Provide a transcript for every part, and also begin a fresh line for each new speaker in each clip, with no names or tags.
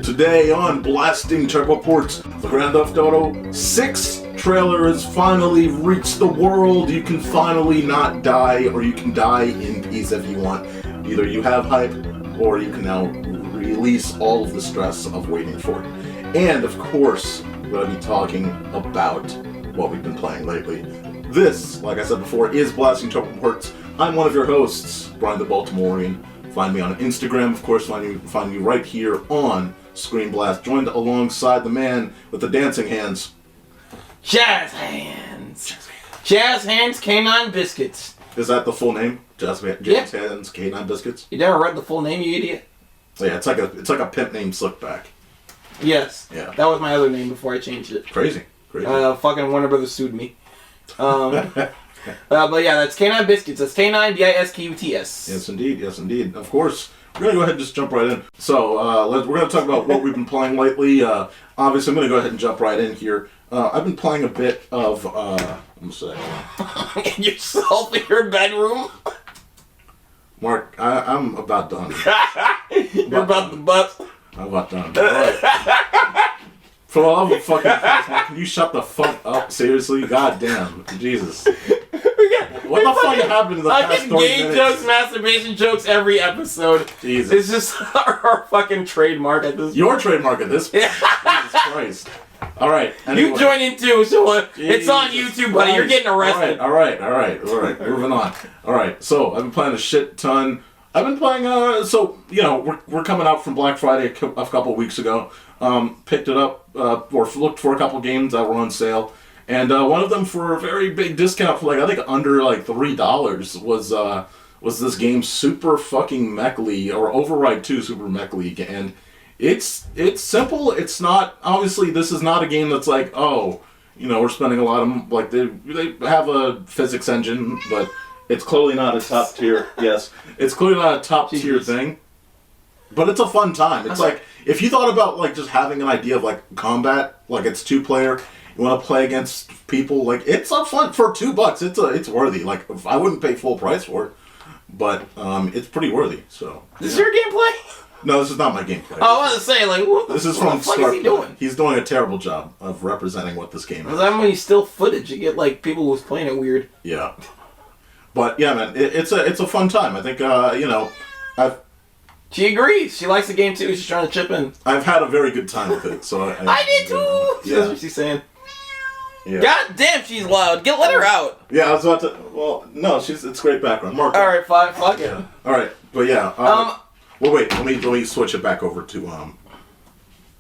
Today on Blasting Turbo Ports, the Grand Theft Auto 6 trailer has finally reached the world. You can finally not die, or you can die in peace if you want. Either you have hype, or you can now release all of the stress of waiting for it. And of course, we're going to be talking about what we've been playing lately. This, like I said before, is Blasting Turbo Ports. I'm one of your hosts, Brian the Baltimorean. Find me on Instagram, of course, find me right here on Screen Blast, joined alongside the man with the dancing hands.
Jazz Hands. Jazz Hands Canine Biscuits.
Is that the full name? Jazz Hands Canine Biscuits?
You never read the full name, you idiot?
Yeah, it's like a pimp named Slickback.
Yes.
Yeah.
That was my other name before I changed it.
Crazy.
Fucking Warner Brothers sued me. But yeah, that's Canine Biscuits. That's Canine Biscuts.
Yes, indeed. Of course. We're going to go ahead and just jump right in. So, we're going to talk about what we've been playing lately. Obviously, I'm going to go ahead and jump right in here. I've been playing a bit of,
Yourself in your bedroom?
Mark, I'm about done.
You're about to bust.
I'm about done. Right. For the love of fucking Christ, Mark, can you shut the fuck up? Seriously? God damn. Jesus. What the fuck happened in the past 30
gay
minutes?
jokes, masturbation jokes every episode.
Jesus.
It's just our fucking trademark at this point.
Your trademark at this point. Jesus Christ. Alright. Anyway.
You join in too, so it's on YouTube, buddy. You're getting arrested.
Alright. Moving on. Alright, so I've been playing a shit ton. I've been playing, we're coming out from Black Friday a couple weeks ago. Picked it up, or looked for a couple games that were on sale. And one of them for a very big discount for I think under $3 was this game Super fucking Mech League, or Override 2 Super Mech League. And it's simple. It's not, obviously this is not a game that's we're spending a lot of, they have a physics engine, but it's clearly not a top tier. Yes. It's clearly not a top tier thing. But it's a fun time. It's if you thought about just having an idea of combat, it's 2-player, you want to play against people, it's a fun for $2. It's worthy. I wouldn't pay full price for it, but it's pretty worthy. So
this is your gameplay?
No, this is not my gameplay.
I was to say what the fuck is he doing?
He's doing a terrible job of representing what this game is.
Because when you still footage, you get people who's playing it weird.
Yeah, but yeah, man, it's a fun time. I think
She agrees. She likes the game too. She's trying to chip in.
I've had a very good time with it. So
I did too.
Yeah.
That's what she's saying.
Yeah.
God damn, she's loud. Let her out.
Yeah, I was about to. Well, no, it's great background. Mark.
All right, fine. Fuck it.
Yeah. All right, but yeah. Well, wait. Let me switch it back over to All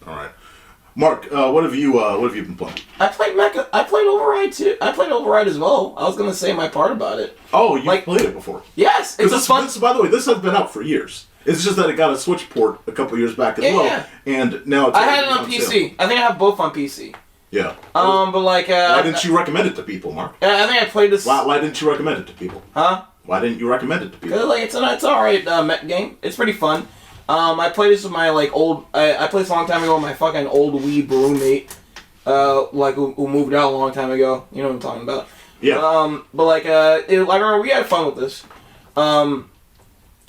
right, Mark. What have you been playing?
I played Mech. I played Override too. I played Override as well. I was gonna say my part about it.
Oh, you played it before?
Yes, it's fun.
By the way, this has been out for years. It's just that it got a Switch port a couple years back as well, and now it's.
I had it on PC. Sale. I think I have both on PC.
Yeah.
But
why didn't you recommend it to people, Mark?
I think I played this.
Why didn't you recommend it to people?
Huh?
Why didn't you recommend it to people?
It's alright Mech game. It's pretty fun. I played this with my old. I played this a long time ago with my fucking old weeb roommate. Who moved out a long time ago. You know what I'm talking about.
Yeah.
I remember we had fun with this.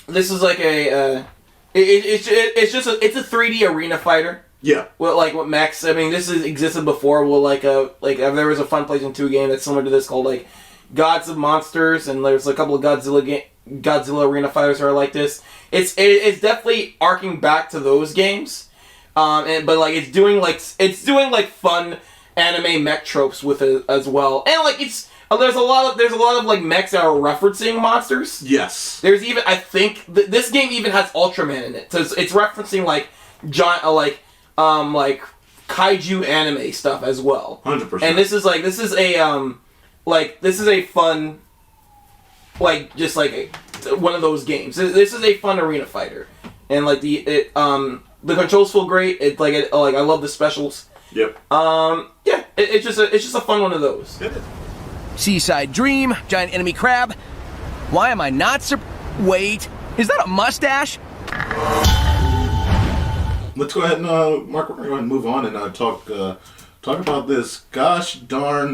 This is it's a 3D arena fighter.
Yeah.
Well, what Mechs. I mean, this has existed before. Well, there was a Fun PlayStation 2 game that's similar to this called Gods of Monsters, and there's a couple of Godzilla arena fighters that are like this. It's definitely arcing back to those games, it's doing fun anime mech tropes with it as well, and there's a lot of mechs that are referencing monsters.
Yes.
There's even this game even has Ultraman in it, so it's referencing giant kaiju anime stuff as well.
100%.
And this is a fun one of those games. This is a fun arena fighter, and the controls feel great. I love the specials.
Yep.
It's just a fun one of those.
Seaside Dream, giant enemy crab. Why am I not Wait, is that a mustache?
Let's go ahead and Mark, we're going to go ahead and move on and talk about this gosh darn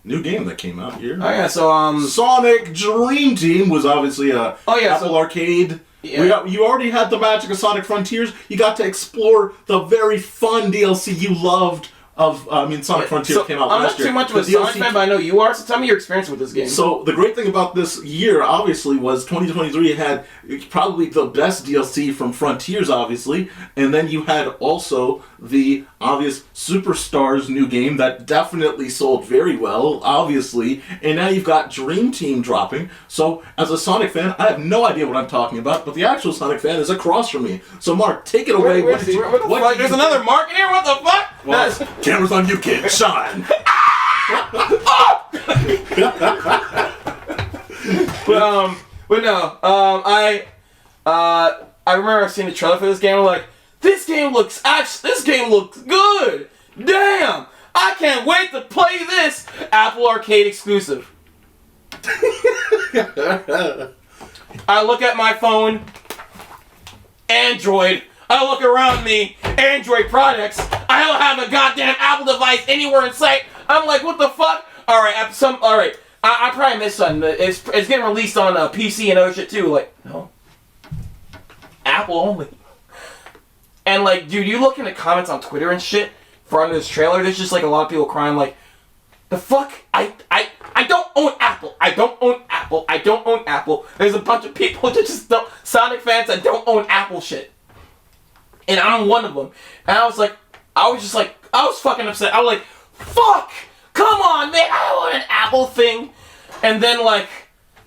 new game that came out here.
Oh yeah, so
Sonic Dream Team was obviously a Apple Arcade
Yeah.
You already had the magic of Sonic Frontiers. You got to explore the very fun DLC you loved of, Sonic Frontiers came out last year.
I'm not too much of a Sonic fan, but I know you are, so tell me your experience with this game.
So, the great thing about this year, obviously, was 2023 had probably the best DLC from Frontiers, obviously, and then you had also the obvious Superstars new game that definitely sold very well, obviously, and now you've got Dream Team dropping. So, as a Sonic fan, I have no idea what I'm talking about, but the actual Sonic fan is across from me. So, Mark, take it away.
What the fuck? There's another Mark in here? What the fuck?
Well, camera's on you, kid. Shine.
But no, I remember seeing the trailer for this game. I'm like, this game looks good. Damn, I can't wait to play this. Apple Arcade exclusive. I look at my phone, Android. I look around me, Android products. I don't have a goddamn Apple device anywhere in sight. I'm like, what the fuck? All right, I probably missed something. It's getting released on PC and other shit too. Like, no, Apple only. And like, dude, you look in the comments on Twitter and shit for under this trailer. There's just like a lot of people crying like, the fuck? I don't own Apple. I don't own Apple. I don't own Apple. There's a bunch of people that just don't, Sonic fans that don't own Apple shit. And I'm one of them. And I was fucking upset. I was like, fuck! Come on, man! I want an Apple thing! And then, like,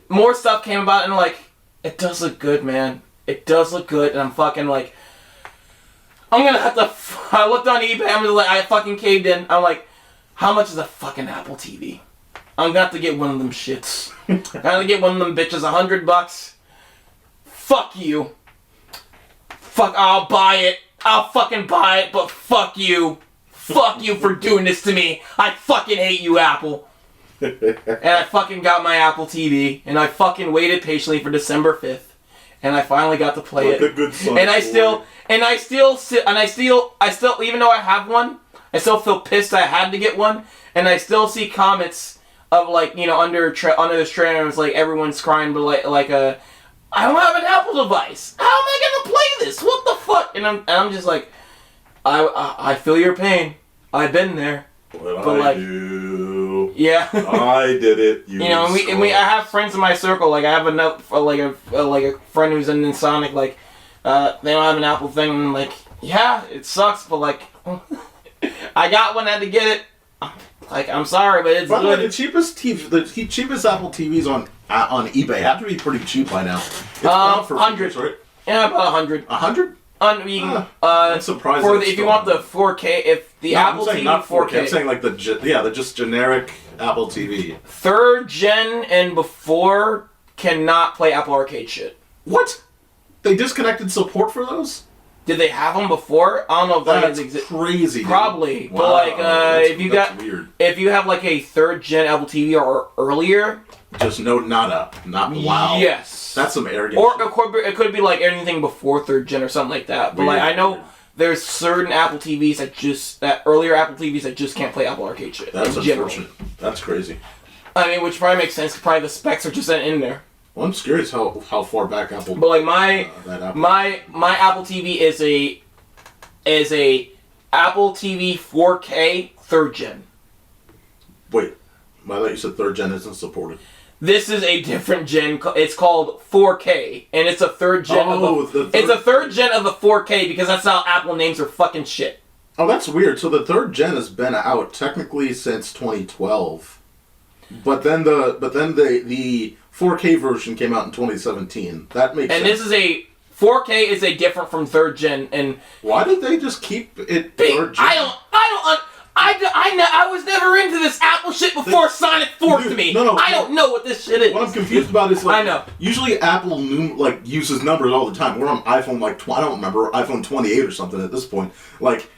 more stuff came about, and, like, it does look good, man. It does look good, and I'm fucking, like, I'm gonna have to, I looked on eBay, I fucking caved in. I'm like, how much is a fucking Apple TV? I'm gonna have to get one of them shits. I'm gonna get one of them bitches, $100. Fuck you. Fuck, I'll buy it. I'll fucking buy it, but fuck you. Fuck you for doing this to me. I fucking hate you, Apple. And I fucking got my Apple TV, and I fucking waited patiently for December 5th, and I finally got to play it.
A good son.
And I still, even though I have one, I still feel pissed I had to get one, and I still see comments of like, you know, under this trailer, it's like everyone's crying, but I don't have an Apple device. How am I gonna play this? What the fuck? And I'm just like, I feel your pain. I've been there.
But I do.
Yeah.
I did it.
You know, I have friends in my circle. Like I have a friend who's in Sonic. Like, they don't have an Apple thing. And like, yeah, it sucks. But like, I got one. I had to get it. Like, I'm sorry, but it's good.
The cheapest Apple TVs on eBay have to be pretty cheap by now. It's for
100,
right?
Yeah, about 100.
100?
I'm
surprised.
If you want the 4K, if the Apple TV
not
4K,
I'm saying like the just generic Apple TV.
3rd gen and before cannot play Apple Arcade shit.
What? They disconnected support for those?
Did they have them before? I don't know if
that's
exists.
Crazy. Dude.
Probably,
wow.
But like,
weird.
if you have like a 3rd gen Apple TV or earlier,
just not wow.
Yes,
that's some arrogance.
Or it could be like anything before 3rd gen or something like that. But
weird,
like, I know there's certain Apple TVs earlier Apple TVs that just can't play Apple Arcade shit.
That's unfortunate. That's crazy.
I mean, which probably makes sense. Probably the specs are just in there.
Well, I'm curious how far back Apple.
But like my Apple TV is a Apple TV 4K 3rd gen.
Wait, I thought you said 3rd gen isn't supported.
This is a different gen. It's called 4K, and it's a 3rd gen. It's a 3rd gen of the 4K because that's how Apple names their fucking shit.
Oh, that's weird. So the 3rd gen has been out technically since 2012, but then the 4K version came out in 2017. That makes sense.
And this is 4K is a different from 3rd gen. And
why did they just keep it 3rd gen?
I was never into this Apple shit before Sonic forced me.
No,
I don't know what this shit is.
What I'm confused about is like,
I know.
Usually Apple uses numbers all the time. We're on iPhone I don't remember, iPhone 28 or something at this point. Like,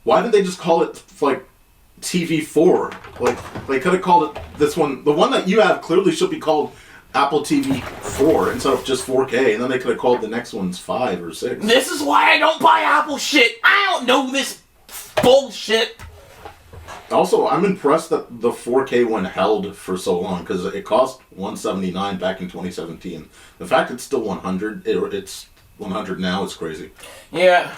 why didn't they just call it like TV4? Like, they could have called it this one. The one that you have clearly should be called Apple TV 4 instead of just 4K, and then they could have called the next ones 5 or 6.
This is why I don't buy Apple shit. I don't know this bullshit.
Also, I'm impressed that the 4K one held for so long because it cost $179 back in 2017. The fact it's still 100, it's 100 now is crazy.
Yeah.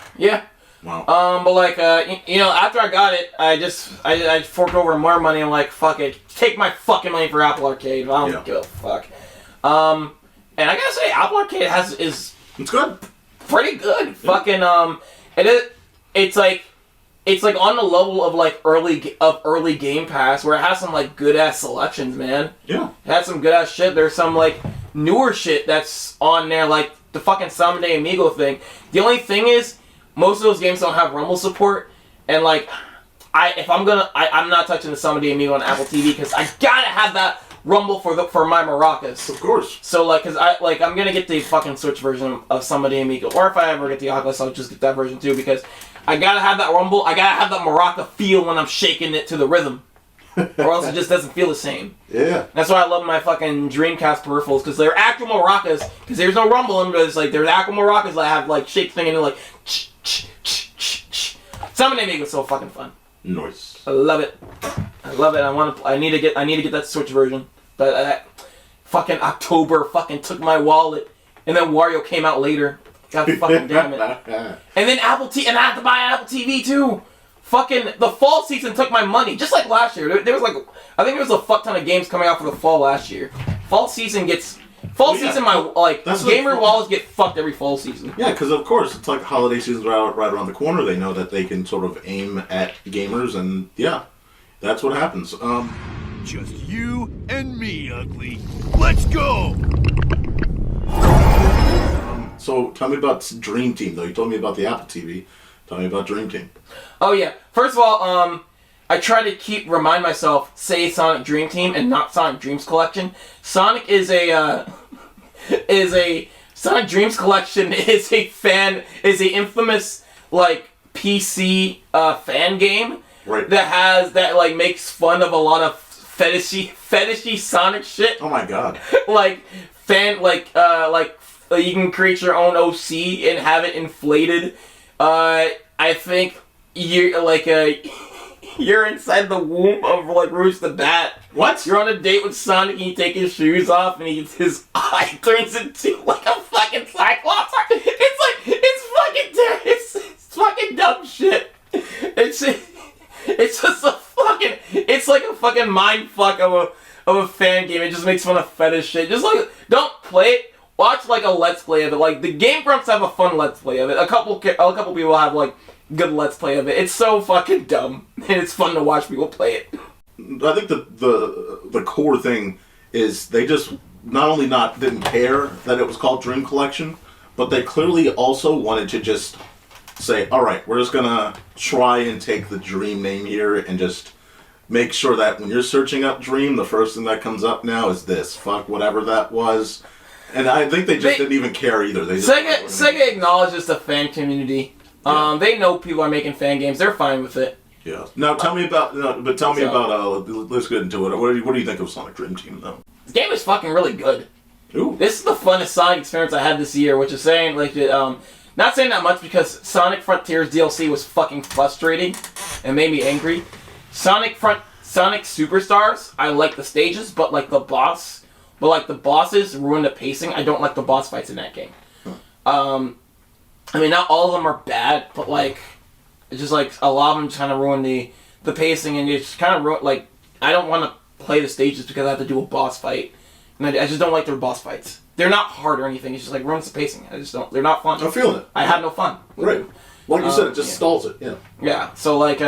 Wow.
But like, after I got it, I forked over more money and like, fuck it, take my fucking money for Apple Arcade. I don't give a fuck. And I gotta say, Apple Arcade is
it's good,
pretty good. Fucking it's like on the level of like early Game Pass where it has some like good ass selections, man.
Yeah.
It has some good ass shit. There's some like newer shit that's on there, like the fucking Someday Amigo thing. The only thing is, most of those games don't have Rumble support, and like, I'm not touching the Someday Amigo on Apple TV because I gotta have that Rumble for my maracas.
Of course.
So like, I'm gonna get the fucking Switch version of Someday Amigo, or if I ever get the Oculus, I'll just get that version too because I gotta have that Rumble. I gotta have that maraca feel when I'm shaking it to the rhythm, or else it just doesn't feel the same.
Yeah.
That's why I love my fucking Dreamcast peripherals because they're actual maracas. Because there's no Rumble in them, but it's like there's actual maracas that have like shake thing and they're like. Someday Amigo is so fucking fun.
Nice.
I love it. I need to get that Switch version. But fucking October fucking took my wallet, and then Wario came out later. God fucking damn it. And then Apple TV, and I had to buy an Apple TV too. Fucking the fall season took my money, just like last year. There was like, I think there was a fuck ton of games coming out for the fall last year. Fall season, my like gamer wallets get fucked every fall season.
Yeah, because of course it's like the holiday season's right around the corner. They know that they can sort of aim at gamers, and yeah, that's what happens.
Just you and me, Ugly. Let's go.
So tell me about Dream Team, though. You told me about the Apple TV. Tell me about Dream Team.
Oh yeah. First of all, I try to remind myself, say Sonic Dream Team and not Sonic Dreams Collection. Sonic is a Sonic Dreams Collection is a infamous like PC fan game
right.
that like makes fun of a lot of fetishy Sonic shit.
Oh my god.
like you can create your own OC and have it inflated. I think you're inside the womb of like Rouge the Bat.
What?
You're on a date with Sonic and you take his shoes off and his eye turns into like a fucking Cyclops. It's fucking dumb shit. It's just a fucking, it's like a fucking mind fuck of a fan game. It just makes fun of fetish shit. Just like, don't play it. Watch like a Let's Play of it. Like the Game Grumps have a fun Let's Play of it. A couple people have like good Let's Play of it. It's so fucking dumb, and it's fun to watch people play it.
I think the core thing is they just not only didn't care that it was called Dream Collection, but they clearly also wanted to just say, all right, we're just gonna try and take the Dream name here and just make sure that when you're searching up Dream, the first thing that comes up now is this. Fuck whatever that was. And I think they didn't even care either.
Sega acknowledges the fan community. Yeah. They know people are making fan games. They're fine with it.
Yeah. Now tell me about. Let's get into it. What do you think of Sonic Dream Team though?
The game is fucking really good.
Ooh.
This is the funnest Sonic experience I had this year, which is saying like not saying that much because Sonic Frontiers DLC was fucking frustrating and made me angry. Sonic Superstars, I like the stages, but like the bosses ruin the pacing. I don't like the boss fights in that game. I mean, not all of them are bad, but like, it's just like a lot of them just kind of ruin the pacing, and it's kind of ruin, like, I don't want to play the stages because I have to do a boss fight, and I just don't like their boss fights. They're not hard or anything. It's just like ruins the pacing. I just don't. They're not fun.
I'm feeling it.
I have no fun.
Right. Like you said, it just stalls it. Yeah.
Yeah. So like,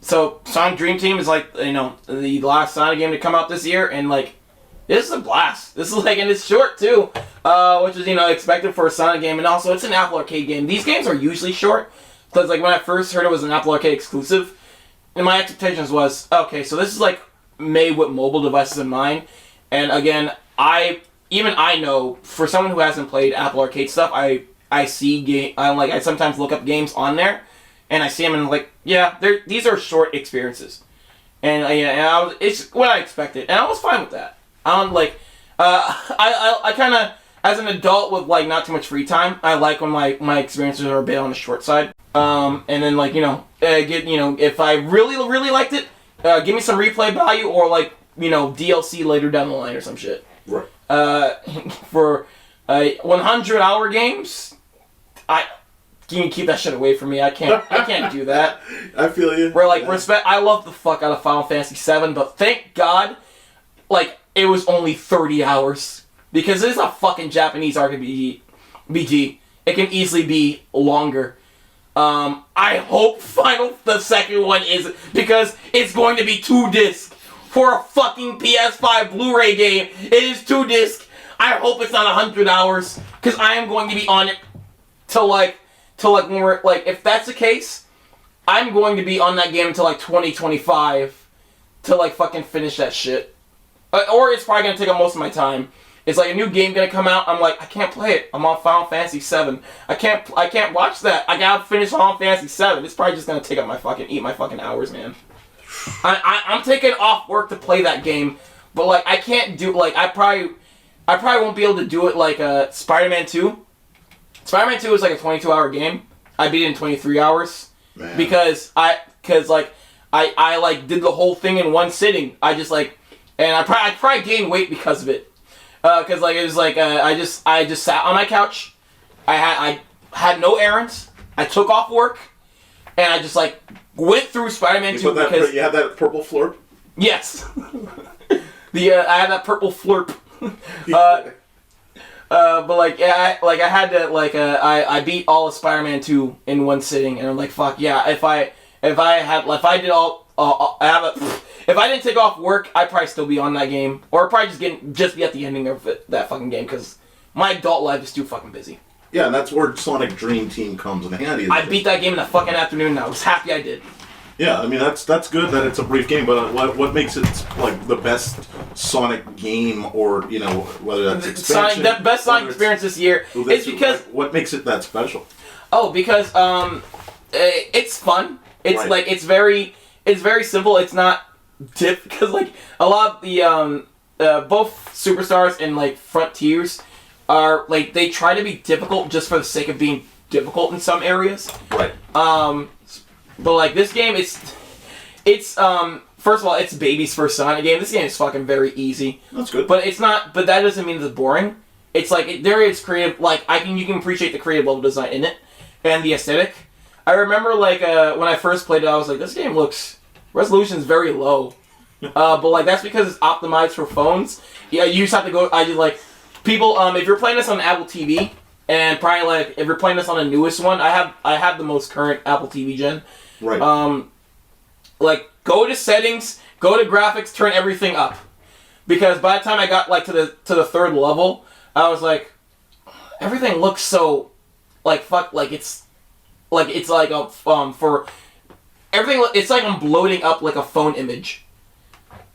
so Sonic Dream Team is like the last Sonic game to come out this year, and like. This is a blast. This is like, and it's short too, which is expected for a Sonic game, and also it's an Apple Arcade game. These games are usually short, because like when I first heard it was an Apple Arcade exclusive, and my expectations was okay, so this is like made with mobile devices in mind, and again, I know for someone who hasn't played Apple Arcade stuff, I sometimes look up games on there, and I see them and like these are short experiences, and it's what I expected, and I was fine with that. I kind of, as an adult with like not too much free time, I like when my experiences are a bit on the short side. And then like get if I really liked it, give me some replay value or like DLC later down the line or some shit.
Right.
For 100-hour games, you can keep that shit away from me. I can't do that.
I feel you.
Where like respect, I love the fuck out of Final Fantasy VII, but thank God, like it was only 30 hours because it is a fucking Japanese RPG. It can easily be longer. I hope the second one is because it's going to be 2 discs for a fucking PS5 Blu-ray game. It is 2 discs. I hope it's not 100 hours because I am going to be on it till like when we're like, if that's the case, I'm going to be on that game until like 2025 to like fucking finish that shit. Or it's probably gonna take up most of my time. It's like a new game gonna come out. I'm like, I can't play it. I'm on Final Fantasy VII. I can't watch that. I gotta finish Final Fantasy VII. It's probably just gonna take up eat my fucking hours, man. I'm taking off work to play that game, but like I can't do like I probably won't be able to do it like Spider-Man 2. Spider-Man 2 is like a 22-hour game. I beat it in 23 hours. Man. Because I like did the whole thing in one sitting. I just like, and I probably gained weight because of it. Because like it was like I just sat on my couch. I had no errands. I took off work, and I just like went through Spider-Man 2 because
you had that purple flurp.
Yes. I had that purple flurp. But like yeah, I had to like I beat all of Spider-Man 2 in one sitting, and I'm like fuck yeah. If I didn't take off work, I'd probably still be on that game, or probably just be at the ending of that fucking game because my adult life is too fucking busy.
Yeah, and that's where Sonic Dream Team comes in handy.
I beat that game in a fucking afternoon, and I was happy I did.
Yeah, I mean that's good that it's a brief game, but what makes it like the best Sonic game, or whether that's expansion,
the best Sonic experience this year is because
what makes it that special?
Oh, because it's fun. It's
right.
Like it's very simple. It's not because like a lot of the both Superstars and like Frontiers are like they try to be difficult just for the sake of being difficult in some areas.
Right.
But like this game, it's first of all, it's baby's first Sonic game. This game is fucking very easy.
That's good.
But it's not. But that doesn't mean it's boring. It's like there is creative. Like you can appreciate the creative level design in it and the aesthetic. I remember like when I first played it, I was like, this game resolution's very low. But like that's because it's optimized for phones. Yeah, you just have to go. I just like people. If you're playing this on Apple TV, and probably like if you're playing this on the newest one, I have the most current Apple TV gen.
Right.
Like go to settings, go to graphics, turn everything up, because by the time I got like to the third level, I was like, everything looks so like fuck like it's like a for everything. It's like I'm bloating up like a phone image.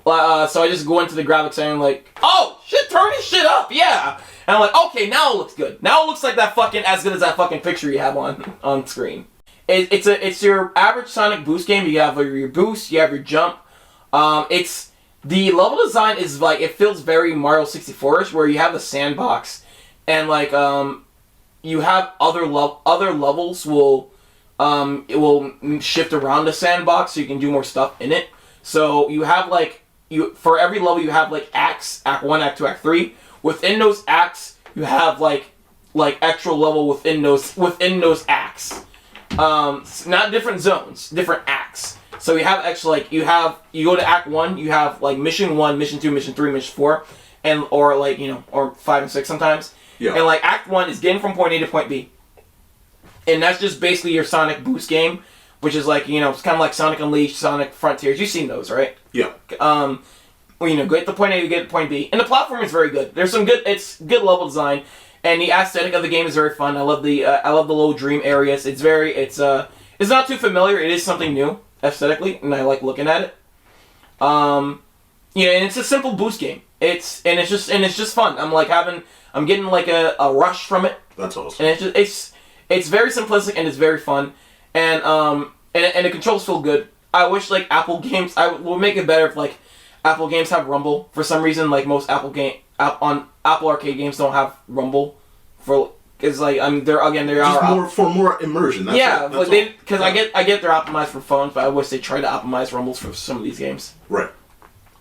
So I just go into the graphics and I'm like, oh shit, turn this shit up, yeah. And I'm like, okay, now it looks good. Now it looks like that fucking as good as that fucking picture you have on screen. It's your average Sonic boost game. You have your boost, you have your jump. It's the level design is like it feels very Mario 64ish, where you have the sandbox, and like you have other levels it will shift around the sandbox, so you can do more stuff in it. So you have like for every level you have like acts, Act 1, Act 2, Act 3. Within those acts, you have like extra level within those acts. Not different zones, different acts. So you have actually like you go to Act 1, you have like Mission 1, Mission 2, Mission 3, Mission 4, and or like or 5 and 6 sometimes.
Yeah. And
like Act 1 is getting from point A to point B, and that's just basically your Sonic boost game, which is like it's kind of like Sonic Unleashed, Sonic Frontiers. You've seen those, right?
Yeah.
Get to point A, you get to point B, and the platform is very good. There's some it's good level design, and the aesthetic of the game is very fun. I love the little dream areas. It's not too familiar. It is something new aesthetically, and I like looking at it. And it's a simple boost game. It's just fun. I'm getting like a rush from it.
That's awesome.
And it's very simplistic and it's very fun, and the controls feel good. I wish like Apple games. I will make it better if like Apple games have Rumble. For some reason, like most Apple Arcade games don't have Rumble. Because like they're
Just more immersion. That's
because I get they're optimized for phones, but I wish they tried to optimize rumbles for some of these games.
Right.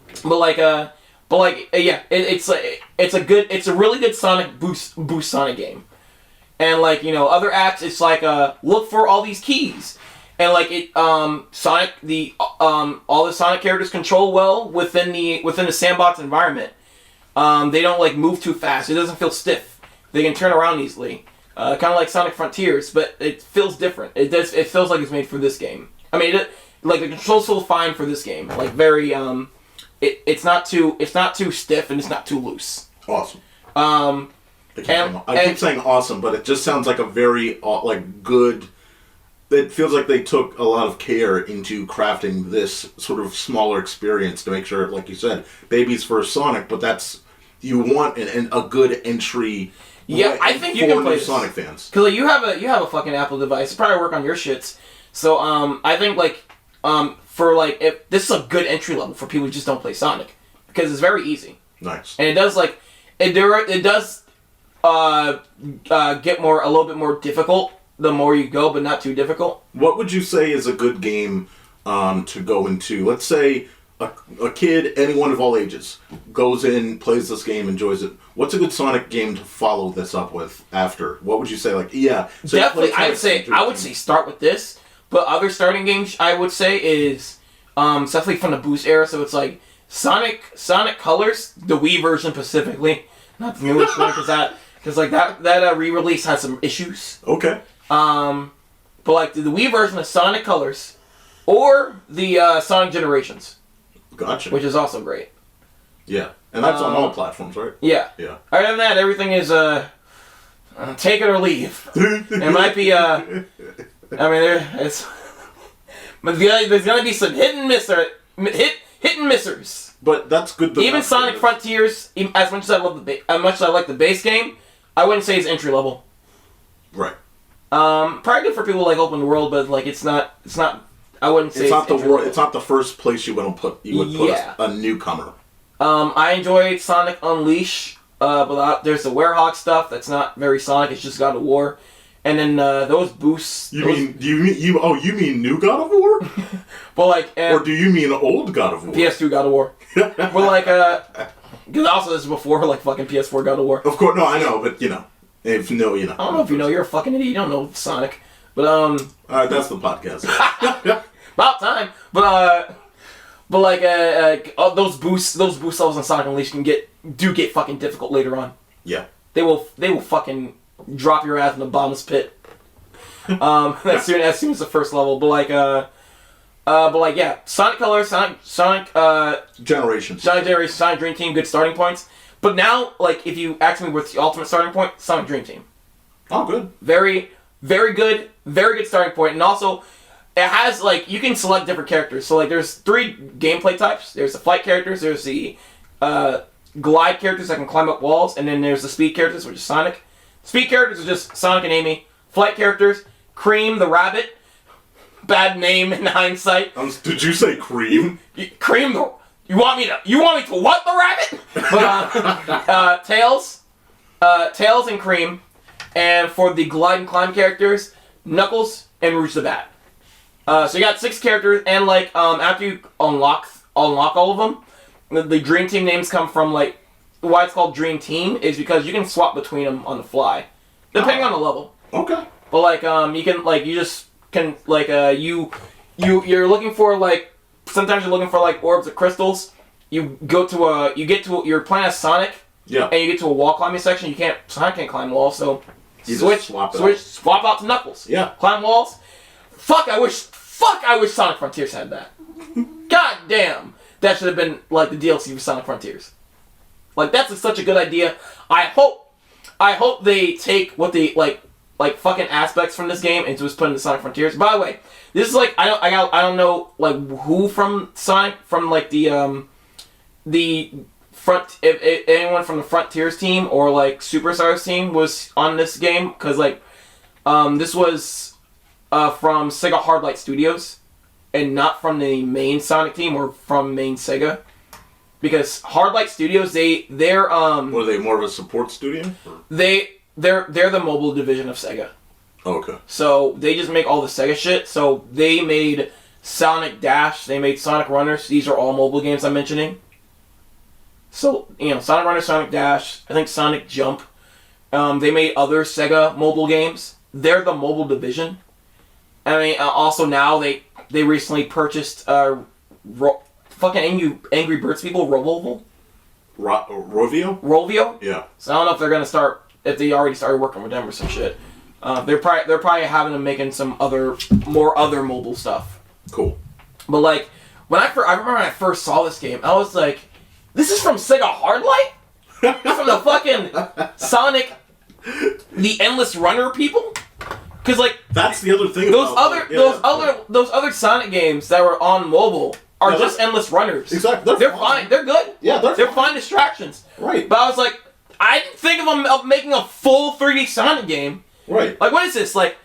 It's a really good Sonic boost Sonic game, and like other apps, it's like look for all these keys, and like Sonic all the Sonic characters control well within the sandbox environment. They don't like move too fast. It doesn't feel stiff. They can turn around easily, kind of like Sonic Frontiers, but it feels different. It feels like it's made for this game. I mean, the controls feel fine for this game. Like very it's not too stiff and it's not too loose.
Awesome. I keep saying awesome, but it just sounds like a very good. It feels like they took a lot of care into crafting this sort of smaller experience to make sure, like you said, baby's first Sonic, but you want a good entry.
Yeah, I think you can play
Sonic fans.
Because you have a fucking Apple device. It'll probably work on your shits. So I think if this is a good entry level for people who just don't play Sonic, because it's very easy.
Nice.
And it does get a little bit more difficult the more you go, but not too difficult.
What would you say is a good game to go into? Let's say a kid, anyone of all ages, goes in, plays this game, enjoys it. What's a good Sonic game to follow this up with after? What would you say? So
definitely, I would say start with this. But other starting games I would say is definitely from the Boost era. So it's like Sonic Colors, the Wii version specifically, not the newest one, because that re-release has some issues.
Okay.
But like the Wii version of Sonic Colors, or the Sonic Generations.
Gotcha.
Which is also great.
Yeah, and that's on all platforms, right?
Yeah.
Yeah.
Other than that, everything is take it or leave. It might be there's gonna be some hit and missers.
But that's good.
Even Sonic Frontiers, as much as I like the base game, I wouldn't say it's entry level.
Right.
Probably good for people like open world, but like it's not. I wouldn't say
it's not the world. It's not the first place you would put a newcomer.
I enjoyed Sonic Unleash, but there's the Werehog stuff that's not very Sonic. It's just God of War, and then those boosts.
You mean new God of War?
But
or do you mean old God of War?
PS2 God of War. But because also this is before fucking PS4 God of War.
Of course, no, I know, but if you know.
I don't know if you know. You're a fucking idiot. You don't know Sonic. But
that's the podcast.
About time. But those boost levels in Sonic Unleashed do get fucking difficult later on.
Yeah.
They will fucking drop your ass in the bottomless pit. as soon as the first level. Yeah, Sonic Colors, Sonic
Generations.
Sonic Dream Team, good starting points. But now, if you ask me what's the ultimate starting point, Sonic Dream Team.
Oh, good.
Very, very good starting point. And also, it has, you can select different characters. So, there's 3 gameplay types. There's the flight characters, there's the glide characters that can climb up walls, and then there's the speed characters, which is Sonic. Speed characters are just Sonic and Amy. Flight characters, Cream the Rabbit. Bad name in hindsight.
Did you say Cream?
Cream the... You want me to what the rabbit? But, Tails and Cream. And for the glide and climb characters, Knuckles and Rouge the Bat. So you got 6 characters, and after you unlock all of them, the Dream Team names come from why it's called Dream Team is because you can swap between them on the fly, depending on the level.
Okay.
But you can you're looking for sometimes you're looking for orbs of crystals. You get to you're playing as Sonic.
Yeah.
And you get to a wall climbing section. Sonic can't climb walls, so
you
swap out to Knuckles.
Yeah.
Climb walls. Fuck, I wish Sonic Frontiers had that. God damn. That should have been the DLC for Sonic Frontiers. That's such a good idea. I hope they take what they fucking aspects from this game and just put into Sonic Frontiers. By the way, this is I don't know who from Sonic from the front if anyone from the Frontiers team or Superstars team was on this game because this was from Sega Hardlight Studios and not from the main Sonic team or from main Sega. Because Hardlight Studios, they're
were they more of a support studio?
They they're the mobile division of Sega.
Okay.
So they just make all the Sega shit. So they made Sonic Dash, they made Sonic Runners. These are all mobile games I'm mentioning. So, Sonic Runners, Sonic Dash, I think Sonic Jump. They made other Sega mobile games. They're the mobile division. I mean, also now they recently purchased fucking Angry Birds people, Rovio? Rovio?
Yeah.
So I don't know if they're gonna start, if they already started working with them or some shit. They're probably having them making some other mobile stuff.
Cool.
But like, I remember when I first saw this game, I was like, this is from Sega Hardlight? This is from the fucking Sonic, the Endless Runner people? Because like,
that's the other thing.
Those other Sonic games that were on mobile are just endless runners.
Exactly.
They're fine. They're good.
Yeah,
they're fine distractions.
Right.
But I was like, I didn't think of making a full 3D Sonic game.
Right.
Like, what is this? Like,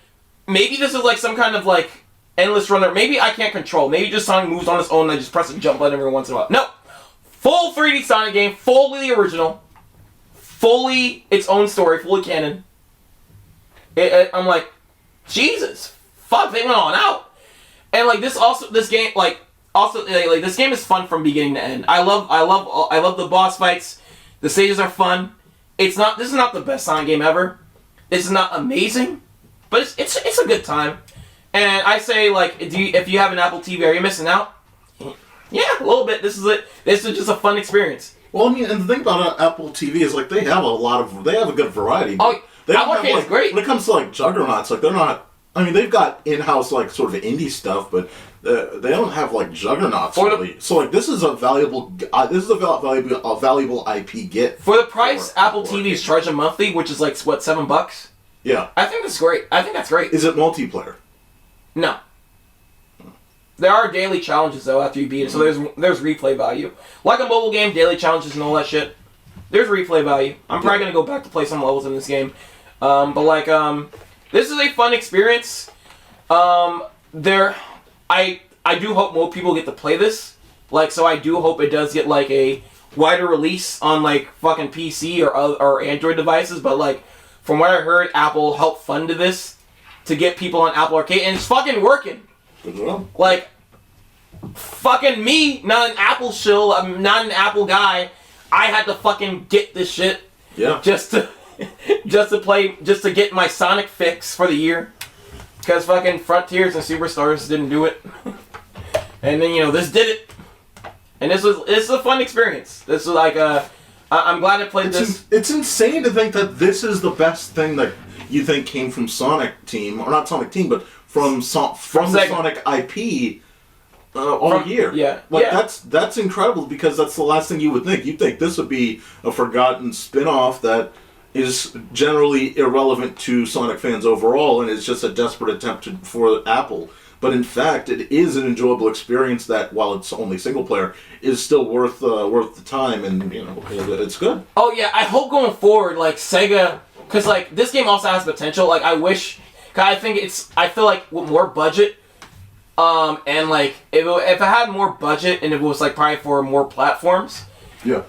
maybe this is like some kind of like endless runner. Maybe I can't control. Maybe just Sonic moves on its own and I just press the jump button every once in a while. No. Full 3D Sonic game, fully original, fully its own story, fully canon. I'm like, Jesus, fuck, they went on out. And like this game is fun from beginning to end. I love the boss fights. The stages are fun. This is not the best Sonic game ever. It's not amazing, but it's a good time. And I say, like, if you have an Apple TV, are you missing out? Yeah, a little bit. This is it. This is just a fun experience.
Well, I mean, and the thing about Apple TV is like they have a good variety.
Oh, Apple Arcade is great.
When it comes to like juggernauts, like they're not. I mean, they've got in-house like sort of indie stuff, but they don't have like juggernauts really. So like this is a valuable IP get
for the price. Apple TVs charge a monthly, which is like what, $7?
Yeah,
I think that's great.
Is it multiplayer?
No. There are daily challenges though after you beat it, so there's replay value. Like a mobile game, daily challenges and all that shit. There's replay value. I'm probably gonna go back to play some levels in this game, but like this is a fun experience. I do hope more people get to play this. Like, so I do hope it does get like a wider release on like fucking PC or Android devices. But like, from what I heard, Apple helped fund this to get people on Apple Arcade, and it's fucking working.
Good job.
Like, fucking me, not an Apple shill, I'm not an Apple guy. I had to fucking get this shit.
Yeah.
Just to get my Sonic fix for the year. Because fucking Frontiers and Superstars didn't do it. And then, this did it. And this is a fun experience. This is like I'm glad I played this.
It's insane to think that this is the best thing that you think came from Sonic Team, or not Sonic Team, but from the Sonic IP all year.
Yeah.
Like, that's incredible, because that's the last thing you would think. You'd think this would be a forgotten spin-off that is generally irrelevant to Sonic fans overall, and it's just a desperate attempt for Apple. But in fact, it is an enjoyable experience that, while it's only single player, is still worth the time, and it's good.
Oh yeah, I hope going forward, like Sega, because like this game also has potential. Like I wish, cause I feel like with more budget, and like if it had more budget and if it was like probably for more platforms,
yeah,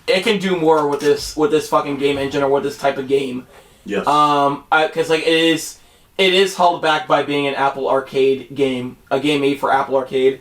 it can do more with this fucking game engine or with this type of game.
Yes.
Because like it is held back by being an Apple Arcade game, a game made for Apple Arcade,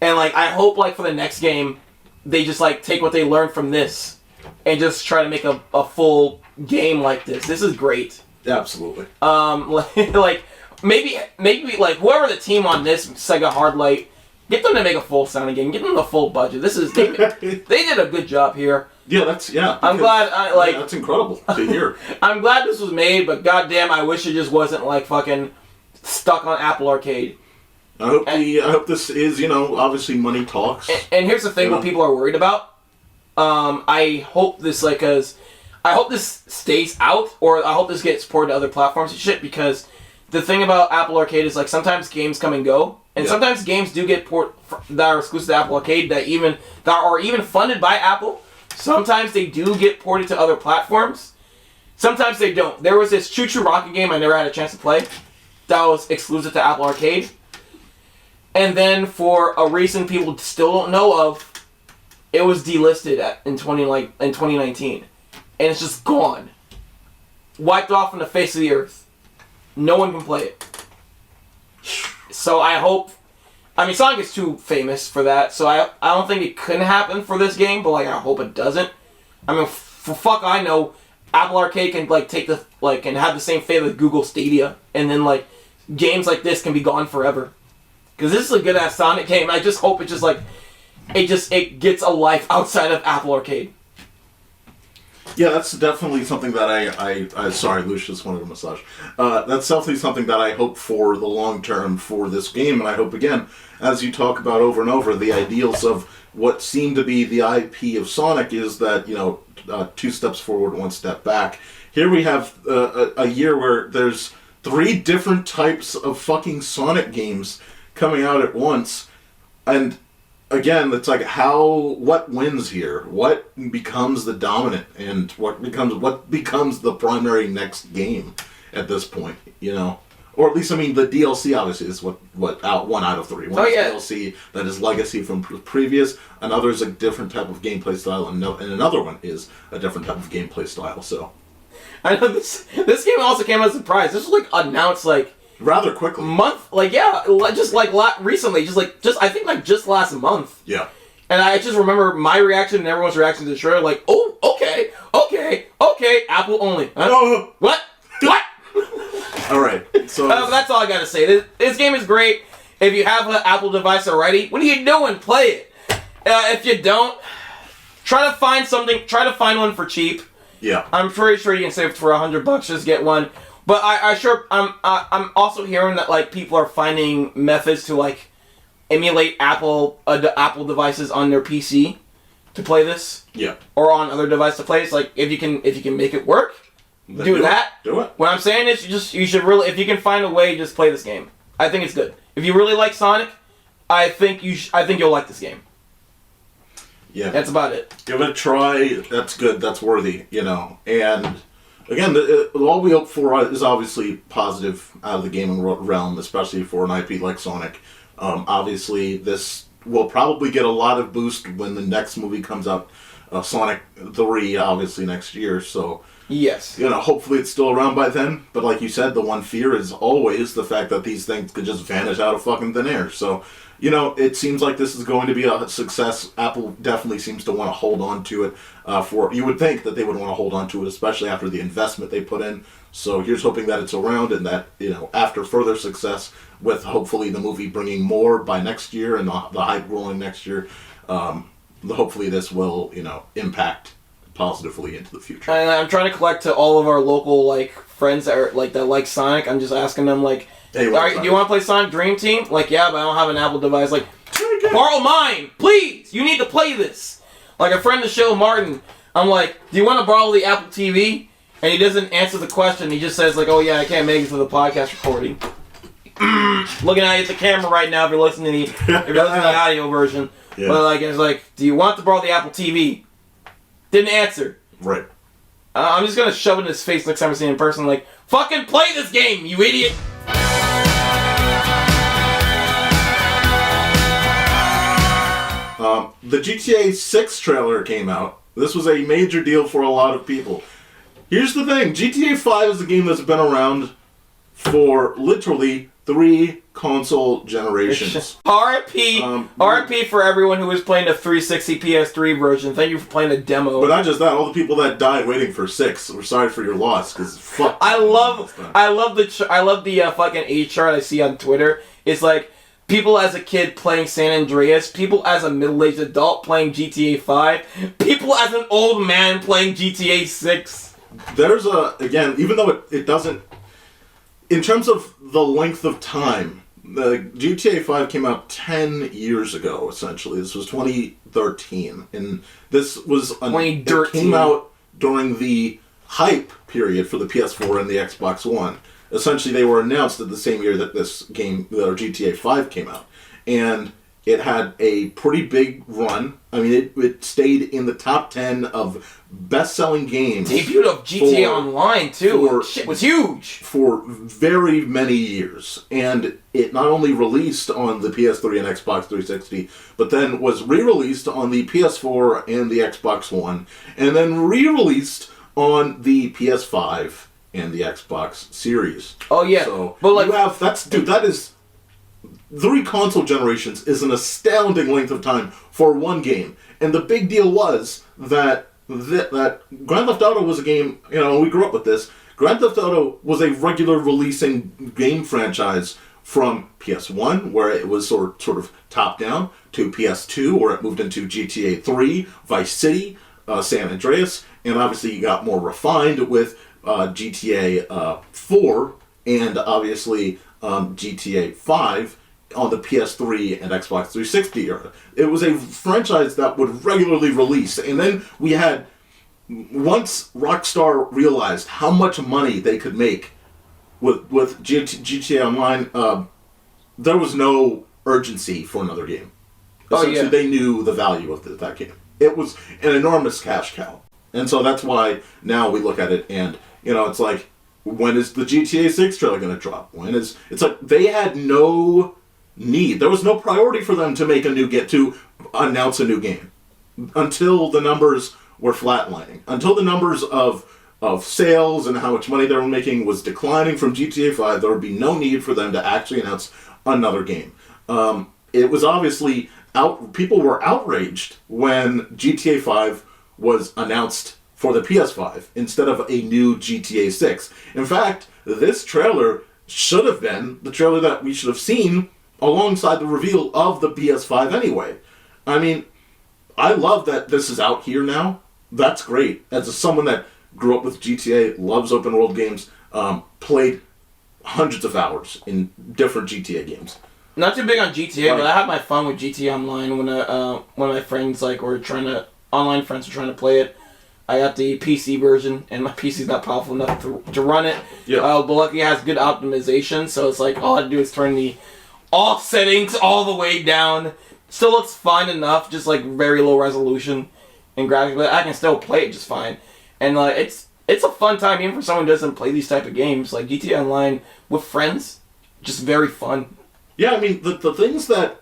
and like I hope like for the next game, they just like take what they learned from this, and just try to make a full game like this. This is great.
Absolutely.
Like maybe like whoever the team on this Sega Hardlight, get them to make a full Sonic game. Get them the full budget. They did a good job here.
Yeah,
I'm glad.
That's incredible to hear.
I'm glad this was made, but goddamn, I wish it just wasn't like fucking stuck on Apple Arcade.
I hope this is, obviously money talks.
And here's the thing: what people are worried about. I hope this I hope this stays out, or I hope this gets ported to other platforms and shit. Because the thing about Apple Arcade is like sometimes games come and go, and sometimes games do get that are exclusive to Apple Arcade that are even funded by Apple. Sometimes they do get ported to other platforms. Sometimes they don't. There was this Choo Choo Rocket game I never had a chance to play that was exclusive to Apple Arcade. And then for a reason people still don't know of, it was delisted in 2019. and it's just gone. Wiped off from the face of the earth. No one can play it. So I hope... I mean, Sonic is too famous for that, so I don't think it couldn't happen for this game, but, like, I hope it doesn't. I mean, for fuck I know, Apple Arcade can, like, take the... Like, and have the same fate with Google Stadia, and then, like, games like this can be gone forever. Because this is a good-ass Sonic game. I just hope it just, like... It gets a life outside of Apple Arcade.
Yeah, that's definitely something that I sorry, Lucius wanted a massage. That's definitely something that I hope for the long term for this game, and I hope, again, as you talk about over and over, the ideals of what seem to be the IP of Sonic is that, you know, 2 steps forward, 1 step back. Here we have a year where there's 3 different types of fucking Sonic games coming out at once, and... Again, it's like what wins here? What becomes the dominant, and what becomes the primary next game at this point? You know, or at least I mean the DLC obviously is what 1 out of 3. One is DLC that is legacy from previous, another is a different type of gameplay style, and another one is a different type of gameplay style. So,
I know this game also came as a surprise. This was like announced like.
Rather quickly.
Recently, I think just last month.
Yeah.
And I just remember my reaction and everyone's reaction to the trailer, like, oh, okay, Apple only. Huh? What?
All right. So
that's all I gotta say. This game is great. If you have an Apple device already, what are you doing? Play it. If you don't, try to find something. Try to find one for cheap.
Yeah.
I'm pretty sure you can save for $100. Just get one. But I'm also hearing that like people are finding methods to like emulate Apple devices on their PC to play this.
Yeah.
Or on other devices to play. It's like if you can make it work,
then
do that.
Do it.
What I'm saying is you should really, if you can find a way, just play this game. I think it's good. If you really like Sonic, I think you'll like this game.
Yeah.
That's about it.
Give it a try. That's good. That's worthy. You know. And again, all we hope for is obviously positive out of the gaming realm, especially for an IP like Sonic. Obviously, this will probably get a lot of boost when the next movie comes out, Sonic 3, obviously next year. So,
yes,
you know, hopefully it's still around by then. But like you said, the one fear is always the fact that these things could just vanish out of fucking thin air. So, you know, it seems like this is going to be a success. Apple definitely seems to want to hold on to it. You would think that they would want to hold on to it, especially after the investment they put in. So here's hoping that it's around and that, you know, after further success with hopefully the movie bringing more by next year and the hype rolling next year, hopefully this will, you know, impact positively into the future.
And I'm trying to collect to all of our local like friends that like Sonic. I'm just asking them like, hey, do you want to play Sonic Dream Team? Like, yeah, but I don't have an Apple device. Like, borrow mine, please. You need to play this. Like a friend of the show, Martin. I'm like, do you want to borrow the Apple TV? And he doesn't answer the question. He just says like, oh yeah, I can't make it to the podcast recording. Looking at the camera right now if you're listening to the audio version. Yeah. But like, it's like, do you want to borrow the Apple TV? Didn't answer.
Right.
I'm just gonna shove it in his face next time I see him in person. Like, fucking play this game, you idiot.
The GTA 6 trailer came out. This was a major deal for a lot of people. Here's the thing. GTA 5 is a game that's been around for literally 3 console generations.
RIP for everyone who was playing the 360 PS3 version. Thank you for playing the demo.
But not just that, all the people that died waiting for 6. We're sorry for your loss, because fuck.
I love the fucking age chart I see on Twitter. It's like people as a kid playing San Andreas, people as a middle-aged adult playing GTA 5, people as an old man playing GTA 6.
There's again, even though it doesn't, in terms of the length of time, the GTA 5 came out 10 years ago, essentially. This was 2013. And this was... It came out during the hype period for the PS4 and the Xbox One. Essentially, they were announced at the same year that this game, GTA 5, came out. And it had a pretty big run. I mean, it stayed in the top 10 of best-selling games.
Debut of GTA Online, too. Shit was huge.
For very many years. And it not only released on the PS3 and Xbox 360, but then was re-released on the PS4 and the Xbox One, and then re-released on the PS5 and the Xbox Series.
Oh yeah,
So
but like
you have that is 3 console generations is an astounding length of time for one game. And the big deal was that Grand Theft Auto was a game, we grew up with this. Grand Theft Auto was a regular releasing game franchise from PS1, where it was sort of top-down, to PS2, where it moved into GTA 3, Vice City, San Andreas, and obviously you got more refined with GTA 4, and obviously GTA 5 on the PS3 and Xbox 360 era. It was a franchise that would regularly release, and then we had, once Rockstar realized how much money they could make with GTA Online, there was no urgency for another game. Essentially, they knew the value of that game. It was an enormous cash cow. And so that's why now we look at it and, it's like, when is the GTA 6 trailer going to drop? It's like, they had no need. There was no priority for them to announce a new game until the numbers were flatlining. Until the numbers of sales and how much money they were making was declining from GTA 5, there would be no need for them to actually announce another game. It was obviously people were outraged when GTA 5 was announced for the PS5 instead of a new GTA 6. In fact, this trailer should have been the trailer that we should have seen alongside the reveal of the PS5 anyway. I mean, I love that this is out here now. That's great. As someone that grew up with GTA, loves open world games, played hundreds of hours in different GTA games.
Not too big on GTA, but I had my fun with GTA Online when one of my friends online friends were trying to play it. I got the PC version, and my PC's not powerful enough to run it. Yeah. But luckily it has good optimization, so it's like all I have to do is turn the all settings all the way down. Still looks fine enough, just like very low resolution and graphics, but I can still play it just fine. And it's a fun time even for someone who doesn't play these type of games. Like GTA Online with friends, just very fun.
Yeah, I mean the things that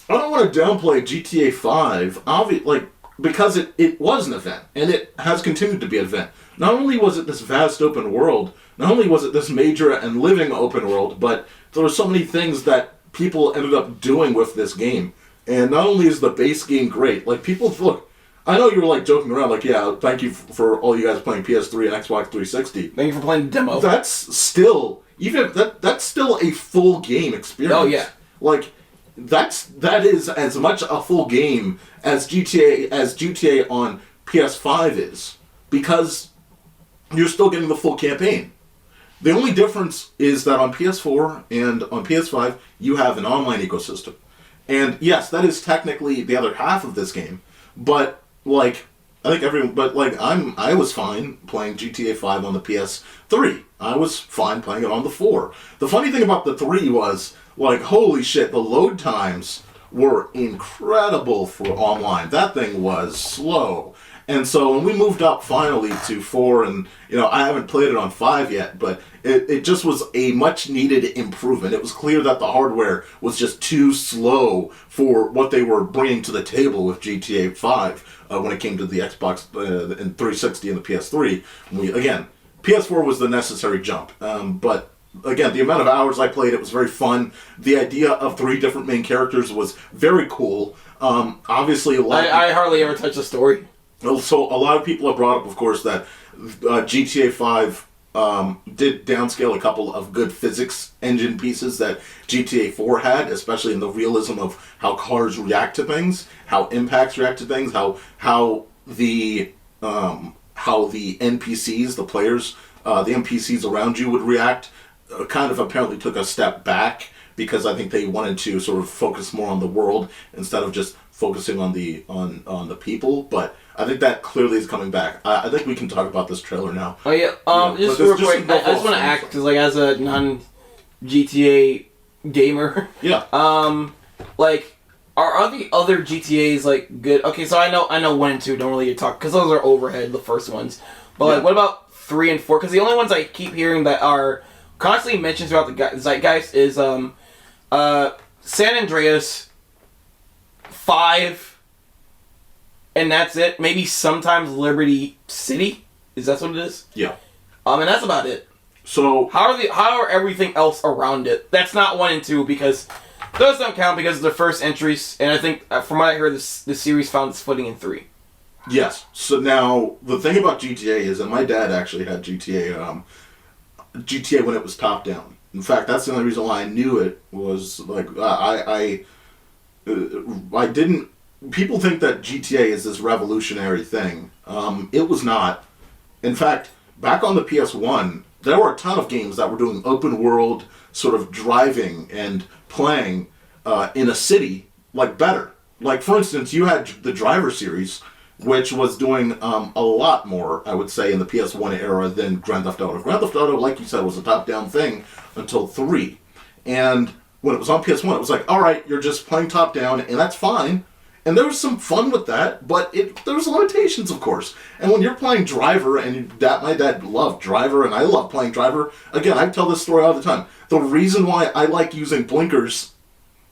I don't want to downplay GTA 5, because it was an event and it has continued to be an event. Not only was it this vast open world, not only was it this major and living open world, but there were so many things that people ended up doing with this game. And not only is the base game great, I know you were joking around, yeah, thank you for all you guys playing PS3 and Xbox 360.
Thank you for playing the demo.
That's still that's still a full game experience.
Oh yeah.
That is as much a full game as GTA on PS5 is, because you're still getting the full campaign. The only difference is that on PS4 and on PS5 you have an online ecosystem. And yes, that is technically the other half of this game, but I was fine playing GTA 5 on the PS3. I was fine playing it on the 4. The funny thing about the 3 was, holy shit, the load times were incredible for online. That thing was slow. And so when we moved up finally to 4, and I haven't played it on 5 yet, but it just was a much needed improvement. It was clear that the hardware was just too slow for what they were bringing to the table with GTA 5 when it came to the Xbox and 360 and the PS3. PS4 was the necessary jump. But again, the amount of hours I played, it was very fun. The idea of 3 different main characters was very cool. Obviously,
I hardly ever touch the story.
So a lot of people have brought up, of course, that GTA 5 did downscale a couple of good physics engine pieces that GTA 4 had, especially in the realism of how cars react to things, how impacts react to things, how the NPCs, the players, the NPCs around you would react. Kind of apparently took a step back because I think they wanted to sort of focus more on the world instead of just focusing on the people. But I think that clearly is coming back. I think we can talk about this trailer now.
Oh yeah, just real quick, I just want to act because as a non-GTA gamer,
yeah,
are the other GTAs good? Okay, so I know 1 and 2 don't really get talked because those are overhead, the first ones. But what about 3 and 4? Because the only ones I keep hearing that are constantly mentioned throughout the zeitgeist is San Andreas, 5, and that's it. Maybe sometimes Liberty City. Is that what it is?
Yeah.
And that's about it.
So
How are everything else around it? That's not 1 and 2 because those don't count because of the first entries. And I think from what I heard, the series found its footing in 3.
yes. So now the thing about GTA is that my dad actually had GTA. GTA when it was top down. In fact, that's the only reason why I knew it was like I didn't. People think that GTA is this revolutionary thing. It was not. In fact, back on the PS1, there were a ton of games that were doing open world sort of driving and playing in a city like better. Like for instance, you had the Driver series, which was doing a lot more, I would say, in the PS1 era than Grand Theft Auto. Grand Theft Auto, like you said, was a top-down thing until 3. And when it was on PS1, it was like, all right, you're just playing top-down, and that's fine. And there was some fun with that, but there was limitations, of course. And when you're playing Driver, and my dad loved Driver, and I love playing Driver, again, I tell this story all the time. The reason why I like using blinkers,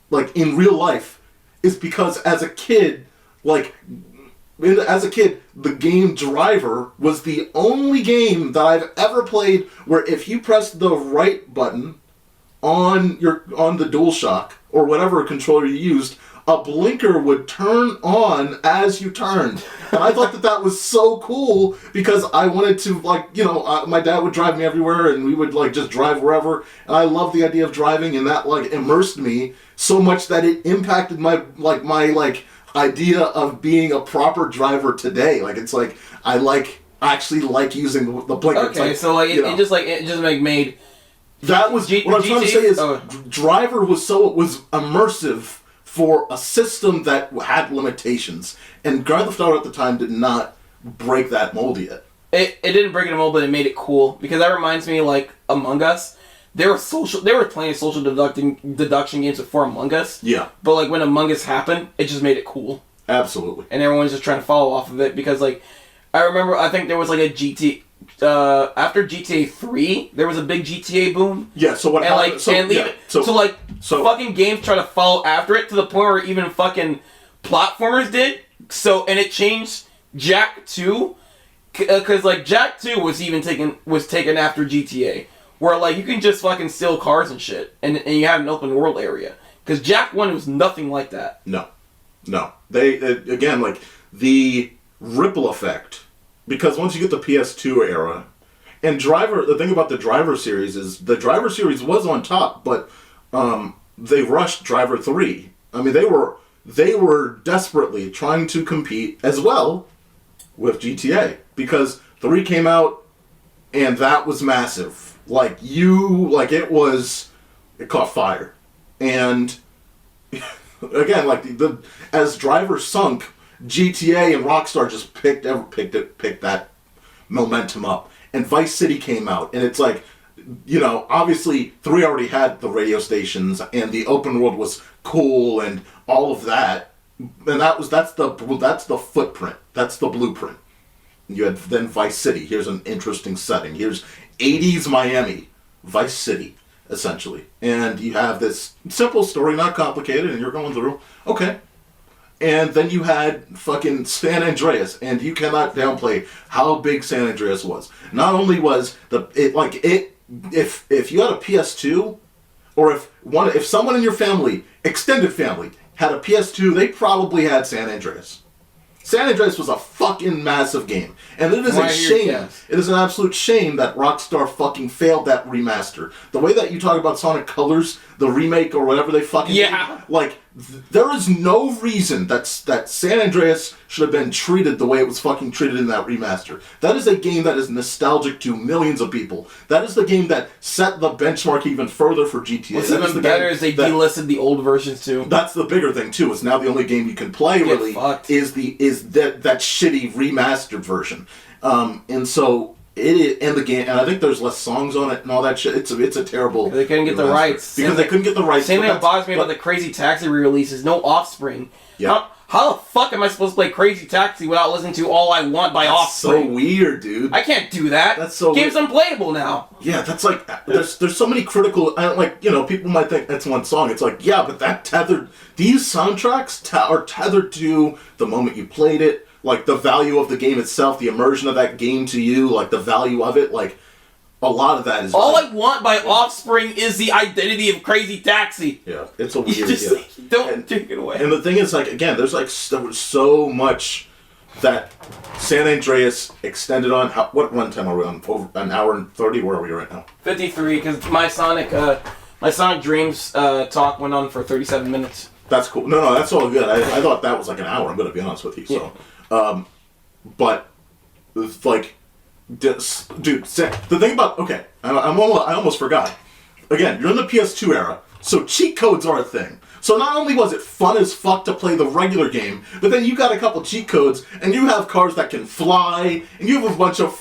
like, in real life, is because as a kid, the game Driver was the only game that I've ever played where if you press the right button on the DualShock or whatever controller you used, a blinker would turn on as you turned. And I thought that was so cool because I wanted to, my dad would drive me everywhere and we would, just drive wherever. And I loved the idea of driving, and that, immersed me so much that it impacted my idea of being a proper driver today. I actually like using the blinker.
Okay, it just made...
That was... what I'm trying to say is Driver was immersive for a system that had limitations. And Grand Theft Auto at the time did not break that mold yet.
It didn't break the mold, but it made it cool. Because that reminds me, Among Us. They were playing social deduction games before Among Us.
Yeah.
But, when Among Us happened, it just made it cool.
Absolutely.
And everyone's just trying to follow off of it. Because, I remember, I think there was, a GTA... after GTA 3, there was a big GTA boom.
Yeah, so what happened...
fucking games try to follow after it to the point where even fucking platformers did. And it changed Jak 2, because Jak 2 was taken after GTA, where you can just fucking steal cars and shit, and you have an open world area. Because Jak 1 was nothing like that.
No. They again, the ripple effect, because once you get the PS2 era, and Driver, the thing about the Driver series is the Driver series was on top, but they rushed Driver 3. I mean, they were desperately trying to compete as well with GTA, because 3 came out and that was massive. It caught fire. And again, as Driver sunk, GTA and Rockstar just picked that momentum up. And Vice City came out, and it's obviously 3 already had the radio stations, and the open world was cool, and all of that. And that's the footprint. That's the blueprint. You had then Vice City. Here's an interesting setting. Here's 80s Miami, Vice City, essentially. And you have this simple story, not complicated, and you're going through, okay. And then you had fucking San Andreas, and you cannot downplay how big San Andreas was. Not only was if you had a PS2, or if someone in your family, extended family, had a PS2, they probably had San Andreas. San Andreas was a fucking massive game. And it is a shame. Yes. It is an absolute shame that Rockstar fucking failed that remaster. The way that you talk about Sonic Colors, the remake or whatever they fucking did, there is no reason that San Andreas should have been treated the way it was fucking treated in that remaster. That is a game that is nostalgic to millions of people. That is the game that set the benchmark even further for GTA.
What's even better is they delisted the old versions too.
That's the bigger thing too. Is now the only game you can play really is that shitty remastered version. And so it is, and the game, and I think there's less songs on it and all that shit. It's a terrible.
They couldn't get the rights
because they couldn't get the rights.
Same thing that bothers me about the Crazy Taxi re-releases. No Offspring.
Yeah.
How the fuck am I supposed to play Crazy Taxi without listening to All I Want by Offspring?
So weird, dude.
I can't do that.
That's so
game's unplayable now.
Yeah, that's there's so many critical. People might think that's one song. It's but that tethered. These soundtracks are tethered to the moment you played it, like the value of the game itself, the immersion of that game to you, like the value of it, like a lot of that is.
All I want by Offspring is the identity of Crazy Taxi.
Yeah, it's a weird.
Just don't take it away.
And the thing is, like, again, there was so much that San Andreas extended on. What runtime are we on? Over an hour and 30. Where are we right now?
53, because my Sonic Dreams talk went on for 37 minutes.
That's cool. No, that's all good. I thought that was like an hour. I'm gonna be honest with you. So, but it's like, dude, the thing about I almost forgot. Again, you're in the PS2 era, so cheat codes are a thing. So not only was it fun as fuck to play the regular game, but then you got a couple cheat codes, and you have cars that can fly, and you have a bunch of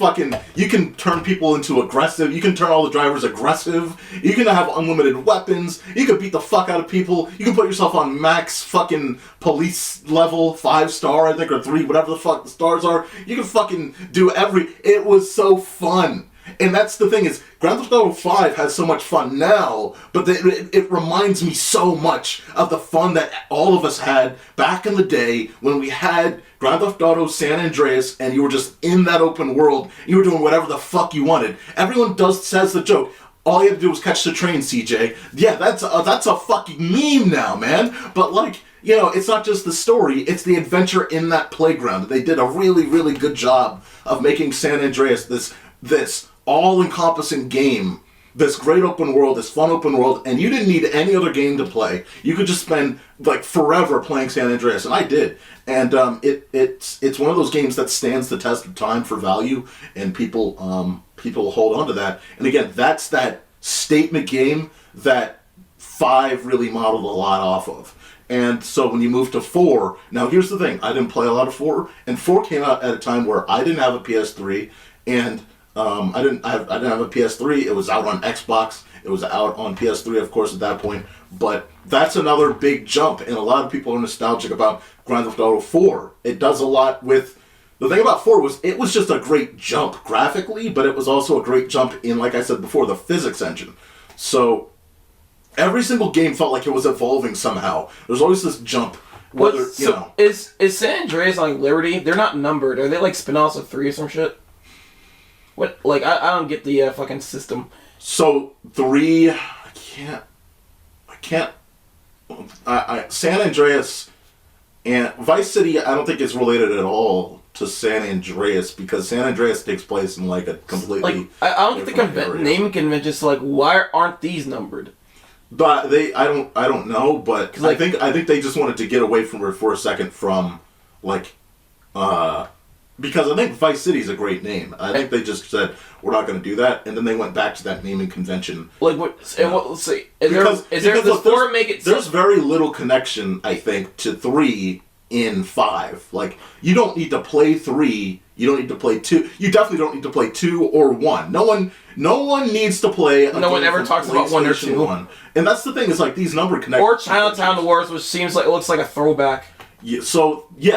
you can turn people into aggressive, you can turn all the drivers aggressive, you can have unlimited weapons, you can beat the fuck out of people, you can put yourself on max fucking police level, 5-star, I think, or 3, whatever the fuck the stars are, you can fucking do it was so fun. And that's the thing is, Grand Theft Auto 5 has so much fun now, but it reminds me so much of the fun that all of us had back in the day when we had Grand Theft Auto San Andreas and you were just in that open world. You were doing whatever the fuck you wanted. Everyone says the joke, all you had to do was catch the train, CJ. Yeah, that's a fucking meme now, man. But like, you know, it's not just the story, it's the adventure in that playground. They did a really, really good job of making San Andreas this all-encompassing game, this great open world, this fun open world, and you didn't need any other game to play. You could just spend like forever playing San Andreas, and I did. And it's one of those games that stands the test of time for value, and people hold on to that. And again, that's that statement game that 5 really modeled a lot off of. And so when you move to 4, now here's the thing, I didn't play a lot of 4, and 4 came out at a time where I didn't have a PS3, and I didn't have a PS3. It was out on Xbox. It was out on PS3, of course, at that point. But that's another big jump, and a lot of people are nostalgic about Grand Theft Auto 4. It does a lot with... The thing about 4 was, it was just a great jump graphically, but it was also a great jump in, like I said before, the physics engine. So, every single game felt like it was evolving somehow. There's always this jump.
Is San Andreas like Liberty? They're not numbered. Are they like spin-offs of 3 or some shit? What, like, I don't get the fucking system.
So, 3, San Andreas and Vice City, I don't think is related at all to San Andreas, because San Andreas takes place in, like, a completely...
Like, I don't get the naming conventions, like, why aren't these numbered?
But I don't know, but like, I think they just wanted to get away from her for a second from, like, because I think Vice City is a great name. I think they just said, we're not going to do that, and then they went back to that naming convention.
Like, let's see. Does 4 make it...
There's very little connection, I think, to 3 in 5. Like, you don't need to play 3, you don't need to play 2. You definitely don't need to play 2 or 1. No one needs to play...
No one ever talks about 1 or 2.
1. And that's the thing, is like, these number connections...
Or Chinatown Wars, which seems like it looks like a throwback.
Yeah,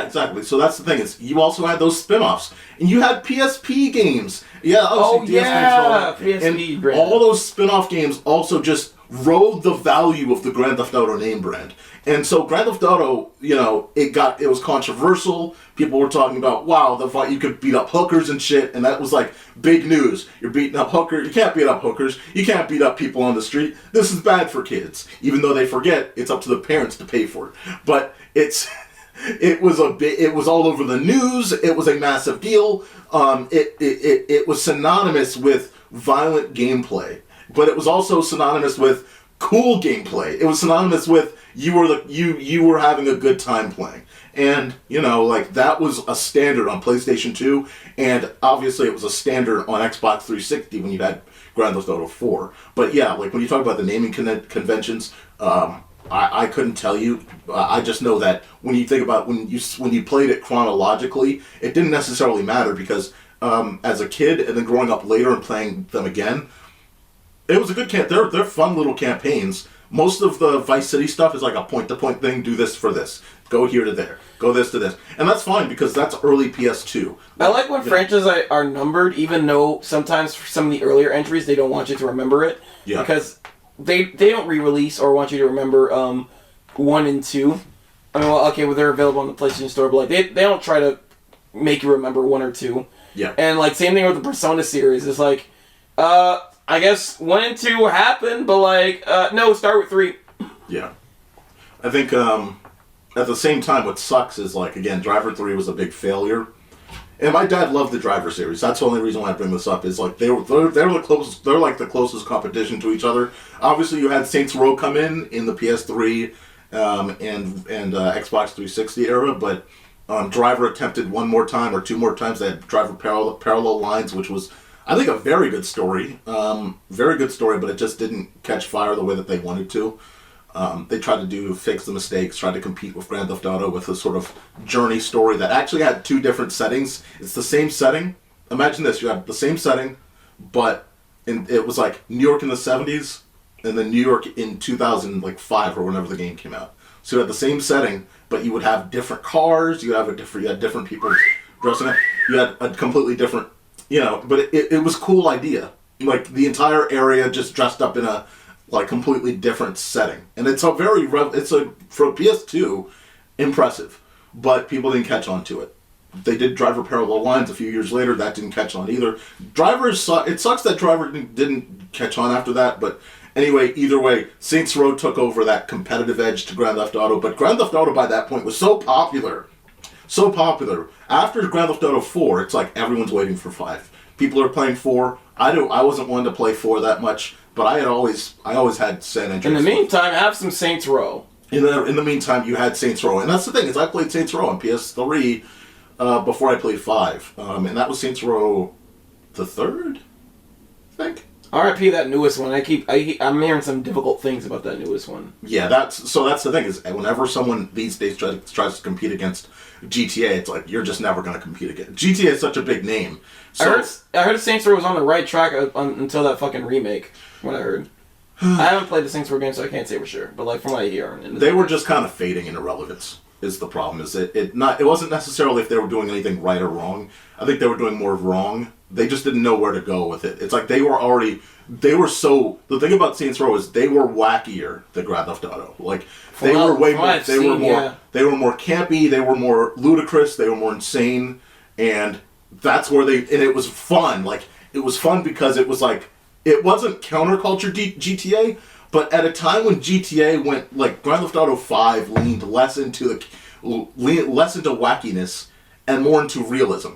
exactly. So that's the thing, is you also had those spin-offs. And you had PSP games. Yeah,
PSP
brand. All those spin-off games also just rode the value of the Grand Theft Auto name brand. And so Grand Theft Auto, you know, it was controversial. People were talking about, wow, you could beat up hookers and shit, and that was like big news. You're beating up hookers. You can't beat up hookers. You can't beat up people on the street. This is bad for kids. Even though they forget, it's up to the parents to pay for it. But it was all over the news. It was a massive deal. It was synonymous with violent gameplay, but it was also synonymous with cool gameplay. It was synonymous with you were having a good time playing. And, you know, like, that was a standard on PlayStation 2, and obviously it was a standard on Xbox 360 when you had Grand Theft Auto 4. But yeah, like, when you talk about the naming conventions, I couldn't tell you. I just know that when you think about when you played it chronologically, it didn't necessarily matter, because as a kid and then growing up later and playing them again, it was a good they're fun little campaigns. Most of the Vice City stuff is like a point-to-point thing. Do this for this. Go here to there. Go this to this. And that's fine, because that's early PS2.
I like when franchises are numbered, even though sometimes for some of the earlier entries, they don't want you to remember it.
Yeah.
Because they don't re-release or want you to remember 1 and 2. I mean, well, okay, they're available on the PlayStation Store, but like they don't try to make you remember 1 or 2.
Yeah.
And like same thing with the Persona series. It's like, I guess 1 and 2 happened, but like, no, start with 3.
Yeah. I think at the same time, what sucks is like again, Driver 3 was a big failure. And my dad loved the Driver series. That's the only reason why I bring this up. Is like they're the closest. They're like the closest competition to each other. Obviously, you had Saints Row come in the PS3 and Xbox 360 era, but Driver attempted 1 more time or 2 more times. They had Driver Parallel Lines, which was I think a very good story. Very good story, but it just didn't catch fire the way that they wanted to. They tried to fix the mistakes, tried to compete with Grand Theft Auto with a sort of journey story that actually had 2 different settings. It's the same setting. Imagine this, you have the same setting, but it was like New York in the 70s and then New York in 2005 or whenever the game came out. So you had the same setting, but you would have different cars, you had different people dressing up, you had a completely different, but it was a cool idea. Like the entire area just dressed up in a like completely different setting, and it's for PS2 impressive, but people didn't catch on to it. They did Driver Parallel Lines a few years later, that didn't catch on either. It sucks that Driver didn't catch on after that, but anyway, either way, Saints Row took over that competitive edge to Grand Theft Auto, but Grand Theft Auto by that point was so popular. After Grand Theft Auto 4, it's like everyone's waiting for 5. People are playing 4. I wasn't one to play 4 that much. But I always had San Andreas.
In the meantime, have some Saints Row.
In the meantime, you had Saints Row, and that's the thing is I played Saints Row on PS3 before I played 5, and that was Saints Row the 3rd, I think.
R.I.P. that newest one. I'm hearing some difficult things about that newest one.
Yeah, that's the thing is whenever someone these days tries to compete against GTA, it's like you're just never going to compete against. GTA is such a big name. So,
I heard Saints Row was on the right track until that fucking remake. What I heard. I haven't played the Saints Row game, so I can't say for sure. But like from what I hear,
they were just kind of fading in irrelevance. Is the problem? Is it wasn't necessarily if they were doing anything right or wrong. I think they were doing more wrong. They just didn't know where to go with it. It's like the thing about Saints Row is they were wackier than Grand Theft Auto. Like they were more campy, they were more ludicrous, they were more insane, and that's where and it was fun. Like it was fun because it was like it wasn't counterculture GTA, but at a time when GTA went like Grand Theft Auto 5 leaned less into wackiness and more into realism.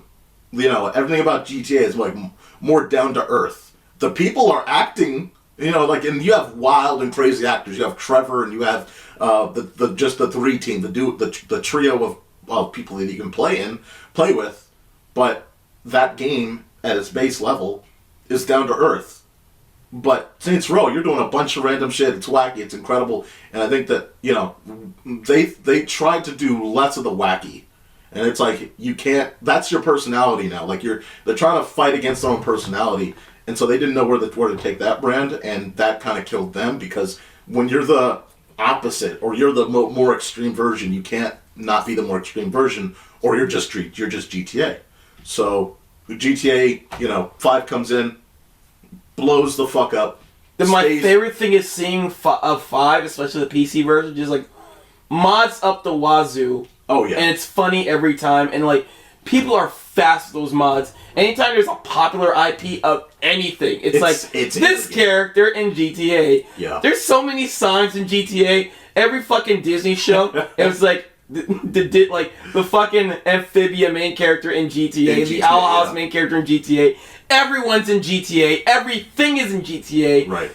Everything about GTA is like more down to earth. The people are acting, and you have wild and crazy actors. You have Trevor, and you have the 3 team, the trio of people that you can play with. But that game at its base level is down to earth. But Saints Row, you're doing a bunch of random shit. It's wacky. It's incredible. And I think that they tried to do less of the wacky. And it's like, you can't, that's your personality now. Like they're trying to fight against their own personality. And so they didn't know where to take that brand. And that kind of killed them because when you're the opposite or you're the more extreme version, you can't not be the more extreme version or you're just GTA. So GTA, 5 comes in, blows the fuck up.
My favorite thing is seeing 5, especially the PC version, just like mods up the wazoo.
Oh yeah,
and it's funny every time, and like people are fast with those mods. Anytime there's a popular IP of anything, it's this character in GTA.
Yeah,
there's so many songs in GTA. Every fucking Disney show, it was like the fucking Amphibia main character in GTA, the Owl House main character in GTA. Everyone's in GTA. Everything is in GTA.
Right.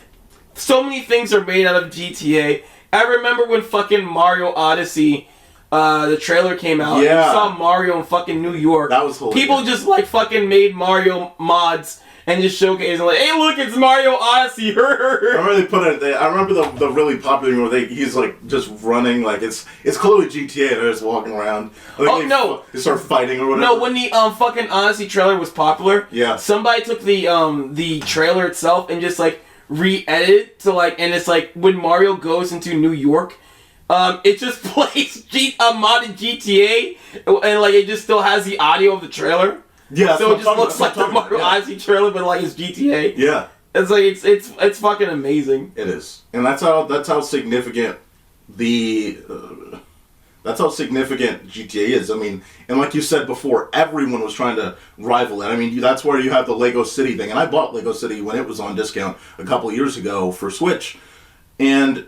So many things are made out of GTA. I remember when fucking Mario Odyssey, the trailer came out.
Yeah.
And you saw Mario in fucking New York.
That was hilarious.
People just like fucking made Mario mods and just showcased like, hey, look, it's Mario Odyssey.
I remember the really popular one where he's like just running like it's clearly GTA. They're just walking around. They start fighting or whatever.
No, when the fucking Odyssey trailer was popular,
yeah, somebody
took the trailer itself and just like re-edited to like, and it's like when Mario goes into New York. It just plays a modded GTA, and like it just still has the audio of the trailer.
Yeah,
so it just looks like the Mario Odyssey trailer, but like it's GTA.
Yeah,
it's like it's fucking amazing.
It is, and that's how significant the That's how significant GTA is. I mean, and like you said before, everyone was trying to rival it. I mean, that's where you have the Lego City thing. And I bought Lego City when it was on discount a couple of years ago for Switch. And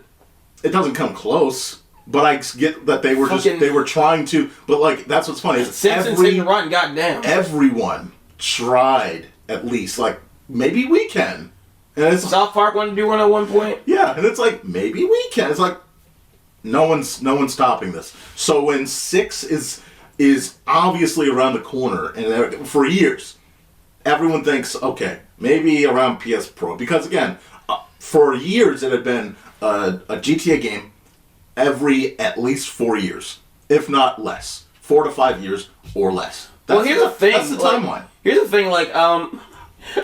it doesn't come close. But I get that they were trying to. But like, that's what's funny.
Simpsons didn't run, goddamn.
Everyone tried at least. Like, maybe we can. And it's
South Park wanted to do one at one point.
Yeah, and it's like, maybe we can. It's like, no one's stopping this. So when 6 is obviously around the corner, and for years, everyone thinks, okay, maybe around PS Pro, because again, for years it had been a GTA game every at least 4 years, if not less, 4 to 5 years or less.
Here's the thing.
That's the timeline.
Here's the thing. Like, I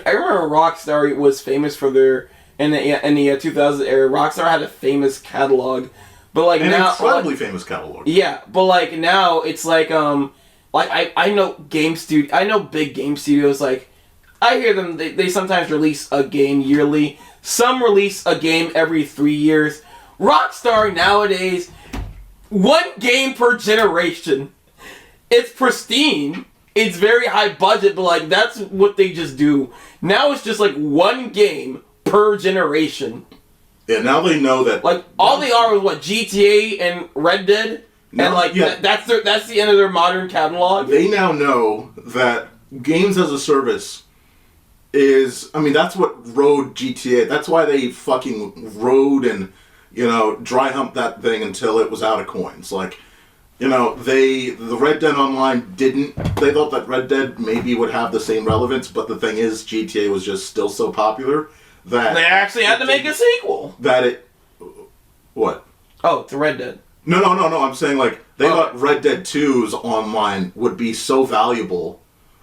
remember Rockstar was famous for their in the 2000s era. Rockstar had a famous catalog. But like
an
now,
incredibly famous catalog.
Yeah, but like now it's like I know I know big game studios. Like I hear them, they sometimes release a game yearly. Some release a game every 3 years. Rockstar nowadays, one game per generation. It's pristine. It's very high budget, but like that's what they just do. Now it's just like one game per generation.
Yeah, now they know that.
Like all they are was what, GTA and Red Dead, and like that's the end of their modern catalog.
They now know that games as a service is. I mean, that's what rode GTA. That's why they fucking rode and dry humped that thing until it was out of coins. Like, the Red Dead Online didn't. They thought that Red Dead maybe would have the same relevance, but the thing is, GTA was just still so popular. That
they actually had to make a sequel.
What?
Oh, to Red Dead.
No. I'm saying like they thought Red Dead 2's online would be so valuable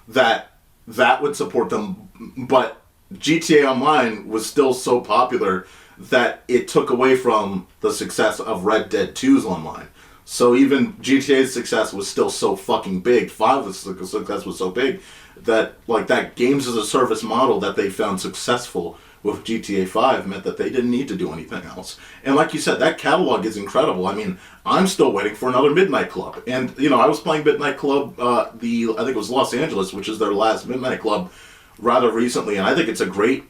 that would support them, but GTA Online was still so popular that it took away from the success of Red Dead 2's online. So even GTA's success was still so fucking big. 5's success was so big that like that games as a service model that they found successful with GTA 5 meant that they didn't need to do anything else. And like you said, that catalog is incredible. I mean, I'm still waiting for another Midnight Club. And, I was playing Midnight Club, I think it was Los Angeles, which is their last Midnight Club, rather recently. And I think it's a great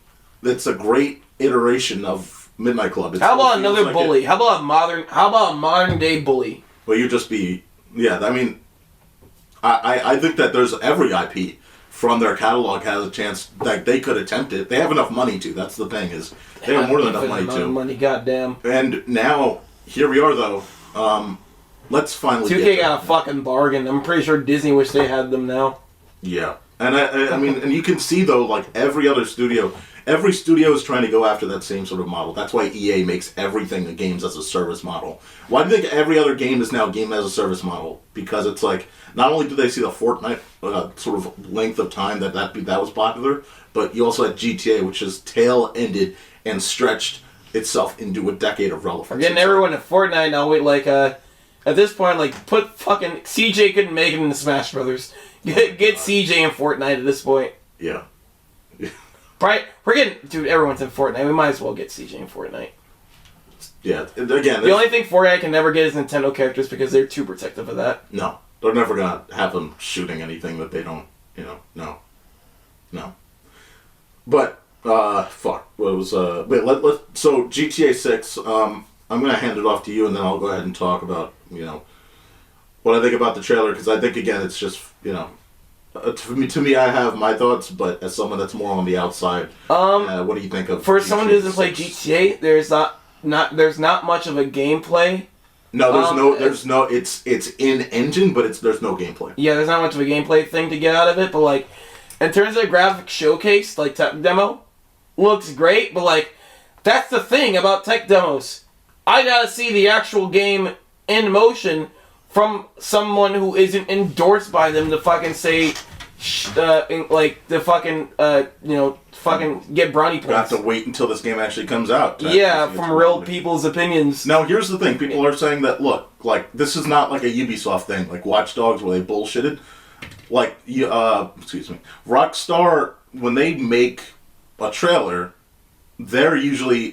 iteration of Midnight Club.
How about another Bully? How about a modern day Bully?
Well, you just be, I mean, I think that there's every IP from their catalog has a chance that they could attempt it. They have enough money to. That's the thing is they have more than enough money to.
Money, goddamn.
And now here we are though. Let's finally.
2K got a fucking bargain. I'm pretty sure Disney wish they had them now.
Yeah, and I mean, and you can see though, like every studio is trying to go after that same sort of model. That's why EA makes everything a games as a service model. Why do you think every other game is now game as a service model? Because it's like, not only do they see the Fortnite sort of length of time that was popular, but you also had GTA, which is tail-ended and stretched itself into a decade of relevance.
We're getting everyone to Fortnite now. Wait, like, at this point, like, put fucking... CJ couldn't make it into Smash Brothers. Get CJ in Fortnite at this point.
Yeah.
Right? We're getting... Dude, everyone's in Fortnite. We might as well get CJ in Fortnite.
Yeah, again...
The only thing Fortnite can never get is Nintendo characters because they're too protective of that.
No. They're never gonna have them shooting anything that they don't... No. But, fuck. What was... Wait, so, GTA 6, I'm gonna hand it off to you and then I'll go ahead and talk about, what I think about the trailer, because I think, again, it's just, to me, I have my thoughts, but as someone that's more on the outside, what do you think of?
For someone who doesn't play GTA, there's not much of a gameplay.
No, there's no. It's in engine, but there's no gameplay.
Yeah, there's not much of a gameplay thing to get out of it, but like, in terms of the graphic showcase, like tech demo, looks great, but like, that's the thing about tech demos. I gotta see the actual game in motion from someone who isn't endorsed by them to fucking say, fucking get brownie points.
You have to wait until this game actually comes out.
Yeah, from real people's opinions.
Now, here's the thing. People are saying that, look, like, this is not like a Ubisoft thing, like Watch Dogs where they bullshitted. Like, Rockstar, when they make a trailer, they're usually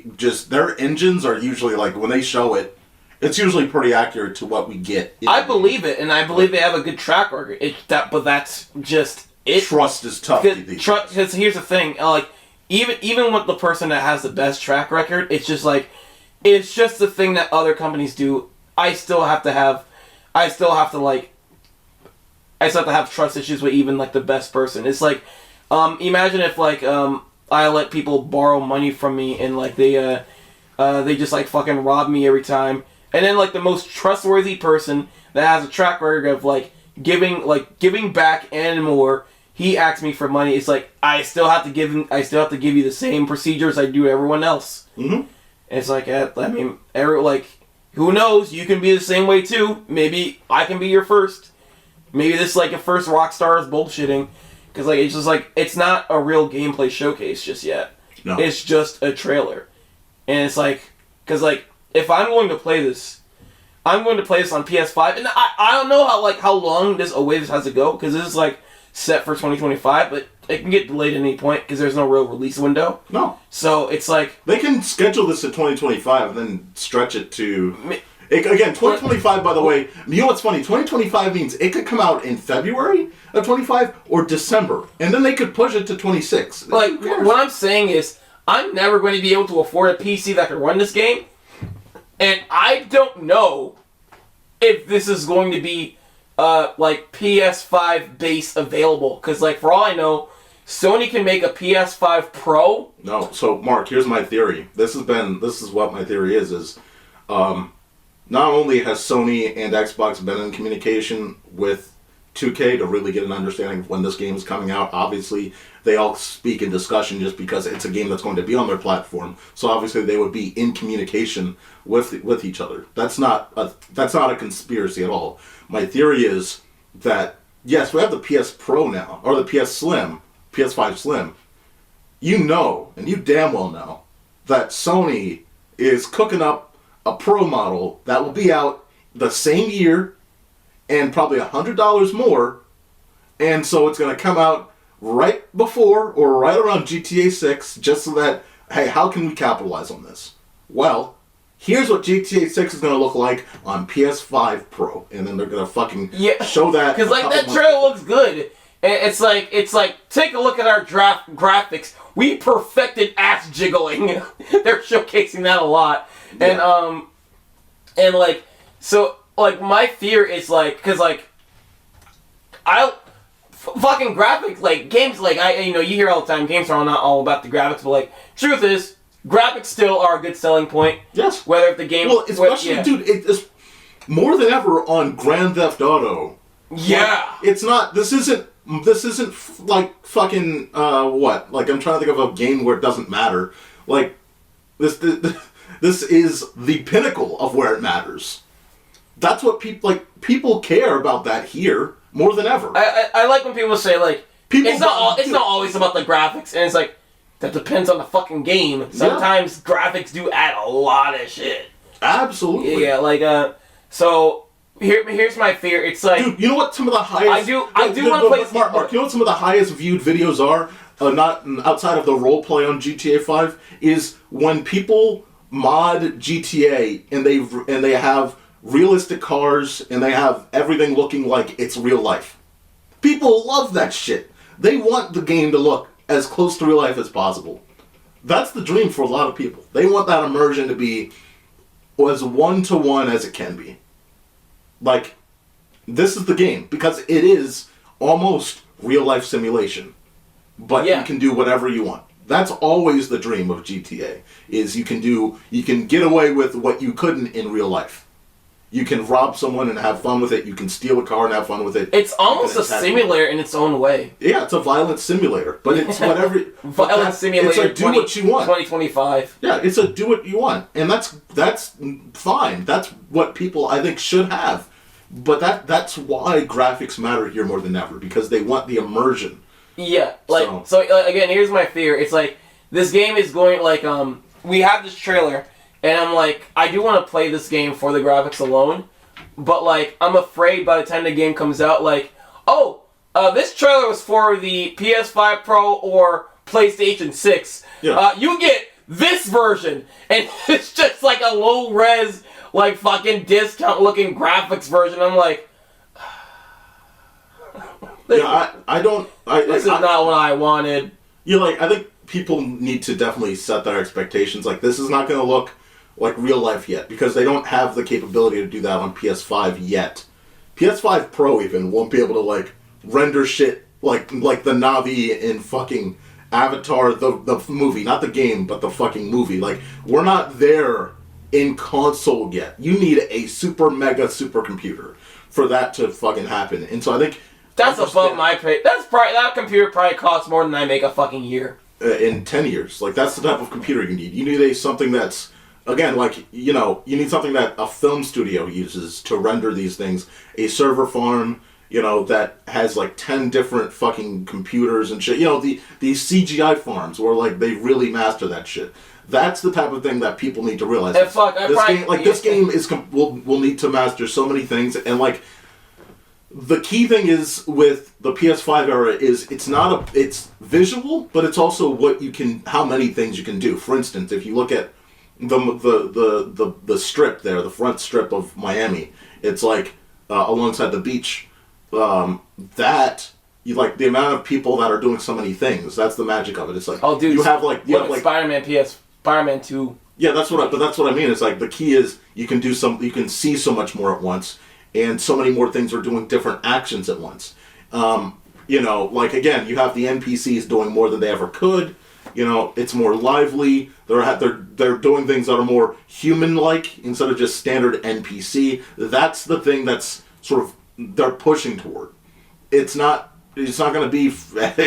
their engines are usually like, when they show it, It's usually pretty accurate to what we get.
I believe it, and I believe they have a good track record. But that's just it.
Trust is tough.
Because here's the thing, like even with the person that has the best track record, it's just the thing that other companies do. I still have to have trust issues with even like the best person. It's like, imagine if like I let people borrow money from me and like they just like fucking rob me every time. And then, like, the most trustworthy person that has a track record of, like, giving back and more, he asks me for money. It's like, I still have to give you the same procedures I do everyone else.
Mm-hmm.
It's like, who knows? You can be the same way, too. Maybe I can be your first. Maybe this is, like, a first Rockstar is bullshitting. Because, like, it's just, like, it's not a real gameplay showcase just yet.
No.
It's just a trailer. And it's like, because, like, if I'm going to play this, I'm going to play this on PS5, and I don't know how long this has to go, because this is like set for 2025, but it can get delayed at any point because there's no real release window.
No.
So it's like
they can schedule this at 2025 and then stretch it to. Again, 2025. By the way, you know what's funny? 2025 means it could come out in February of 25 or December, and then they could push it to 26.
Like what I'm saying is, I'm never going to be able to afford a PC that can run this game. And I don't know if this is going to be, like, PS5 base available. Because, like, for all I know, Sony can make a PS5 Pro.
No, so, Mark, here's my theory. This is what my theory is, not only has Sony and Xbox been in communication with 2K to really get an understanding of when this game is coming out. Obviously, they all speak in discussion just because it's a game that's going to be on their platform. So obviously, they would be in communication with each other. That's not a conspiracy at all. My theory is that yes, we have the PS Pro now, or the PS Slim, PS5 Slim. You know, and you damn well know, that Sony is cooking up a Pro model that will be out the same year and probably $100 more, and so it's going to come out right before or right around GTA 6, just so that, hey, how can we capitalize on this? Well, here's what GTA 6 is going to look like on PS5 Pro, and then they're going to fucking show that.
Because like that trailer looks good. It's like take a look at our graphics. We perfected ass jiggling. They're showcasing that a lot, and like so. Like, my fear is, like, because, like, fucking graphics, like, games, like, you hear all the time, games are not all about the graphics, but, like, truth is, graphics still are a good selling point.
Yes.
Whether if the game...
Well, especially, dude, it's more than ever on Grand Theft Auto.
Yeah.
Like, it's not, this isn't, like, fucking, what? Like, I'm trying to think of a game where it doesn't matter. Like, this is the pinnacle of where it matters. That's what people care about that here more than ever.
I like when people say, like, it's not always about the graphics, and it's like, that depends on the fucking game. Sometimes graphics do add a lot of shit.
Absolutely.
Yeah, like, so, here's my fear. It's like...
Dude, you know what some of the highest...
I do want to play...
Mark, you know what some of the highest viewed videos are, not outside of the roleplay on GTA 5, is when people mod GTA, and they have realistic cars, and they have everything looking like it's real life. People love that shit. They want the game to look as close to real life as possible. That's the dream for a lot of people. They want that immersion to be as one-to-one as it can be. Like, this is the game, because it is almost real-life simulation. But you can do whatever you want. That's always the dream of GTA, is you can get away with what you couldn't in real life. You can rob someone and have fun with it. You can steal a car and have fun with it.
It's almost a simulator in its own way.
Yeah, it's a violent simulator, but it's whatever.
Violent simulator.
It's a do what you want.
2025.
Yeah, it's a do what you want, and that's fine. That's what people I think should have. But that's why graphics matter here more than ever, because they want the immersion.
Yeah, so again, here's my fear. It's like this game is going like we have this trailer. And I'm like, I do want to play this game for the graphics alone, but like, I'm afraid by the time the game comes out, like, this trailer was for the PS5 Pro or PlayStation 6. Yeah. You get this version, and it's just like a low-res, like fucking discount looking graphics version. I'm like,
Yeah,
this is not what I wanted.
Yeah, like, I think people need to definitely set their expectations. Like, this is not going to look like real life yet, because they don't have the capability to do that on PS5 yet. PS5 Pro even won't be able to, like, render shit like the Na'vi in fucking Avatar, the movie. Not the game, but the fucking movie. Like, we're not there in console yet. You need a super mega supercomputer for that to fucking happen. And so I think...
That's above my pay. That computer probably costs more than I make a fucking year.
In 10 years. Like, that's the type of computer you need. You need something that's, again, like, you need something that a film studio uses to render these things. A server farm, that has, like, 10 different fucking computers and shit. These CGI farms where, like, they really master that shit. That's the type of thing that people need to realize.
And fuck,
this game will need to master so many things, and, like, the key thing is with the PS5 era is it's visual, but it's also how many things you can do. For instance, if you look at the strip there, the front strip of Miami, it's like alongside the beach. That you like the amount of people that are doing so many things. That's the magic of it. It's like you have
Spider-Man 2.
Yeah, that's what I mean. It's like the key is you can see so much more at once. And so many more things are doing different actions at once. Like, again, you have the NPCs doing more than they ever could. It's more lively. They're doing things that are more human-like instead of just standard NPC. That's the thing that's sort of they're pushing toward. It's not going to be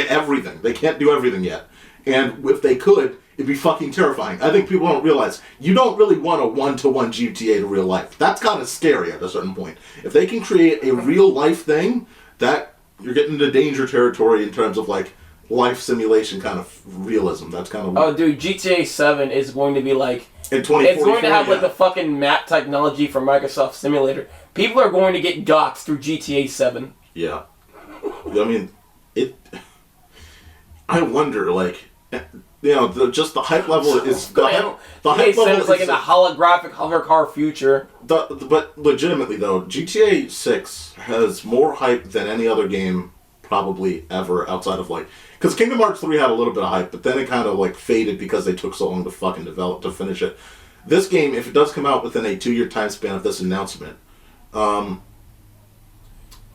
everything. They can't do everything yet. And if they could, it'd be fucking terrifying. I think people don't realize you don't really want a one-to-one GTA to real life. That's kind of scary at a certain point. If they can create a real life thing, that you're getting into danger territory in terms of like life simulation kind of realism. That's kind of
oh, dude, GTA 7 is going to be like
in 2044.
It's going to have like the fucking map technology from Microsoft Simulator. People are going to get doxxed through GTA 7.
Yeah, I mean I wonder, like. Just the hype level is the hype level is
like in the holographic hover car future.
But legitimately though, GTA 6 has more hype than any other game probably ever outside of like because Kingdom Hearts 3 had a little bit of hype, but then it kind of like faded because they took so long to fucking develop to finish it. This game, if it does come out within a 2-year time span of this announcement,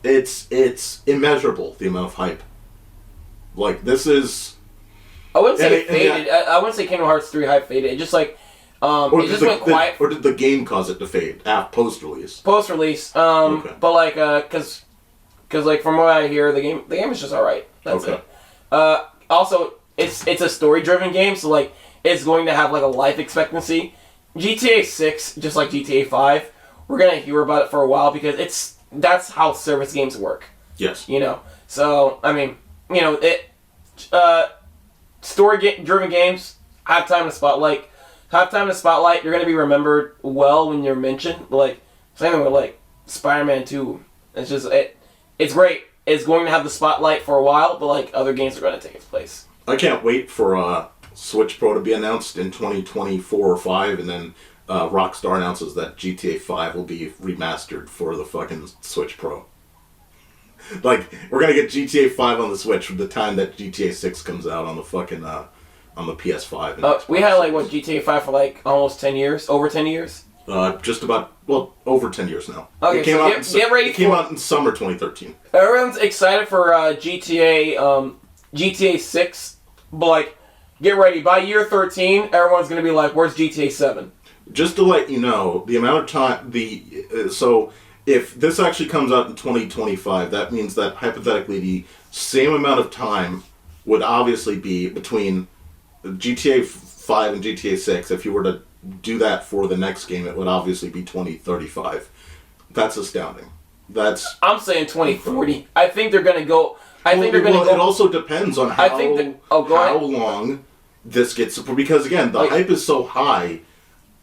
it's immeasurable the amount of hype. Like this is.
I wouldn't say it faded. I wouldn't say Kingdom Hearts 3 hype faded. It just like, it just went quiet.
Or did the game cause it to fade post-release?
Post-release.
Okay.
But like, cause like from what I hear, the game is just alright. That's
okay.
It. Also, it's a story-driven game, so like, it's going to have like a life expectancy. GTA 6, just like GTA 5, we're gonna hear about it for a while because that's how service games work.
Yes.
So I mean, story-driven games have time to spotlight. You're going to be remembered well when you're mentioned. Like, same thing with, like, Spider-Man 2. It's just, it's great. It's going to have the spotlight for a while, but, like, other games are going to take its place.
I can't wait for Switch Pro to be announced in 2024 or 5, and then Rockstar announces that GTA 5 will be remastered for the fucking Switch Pro. Like, we're gonna get GTA 5 on the Switch from the time that GTA 6 comes out on the fucking, on the PS5.
We had, like, what, GTA 5 for, like, almost 10 years? Over 10 years?
Just about, well, over 10 years now.
Okay,
it came
so
out
get ready
It came out in summer 2013.
Everyone's excited for GTA 6, but, like, get ready. By year 13, everyone's gonna be like, where's GTA 7?
Just to let you know, the amount of time, so... If this actually comes out in 2025, that means that hypothetically the same amount of time would obviously be between GTA 5 and GTA 6. If you were to do that for the next game, it would obviously be 2035. That's astounding.
I'm saying 2040. I think they're going to go...
It also depends on how long this gets... Because, again, the hype is so high,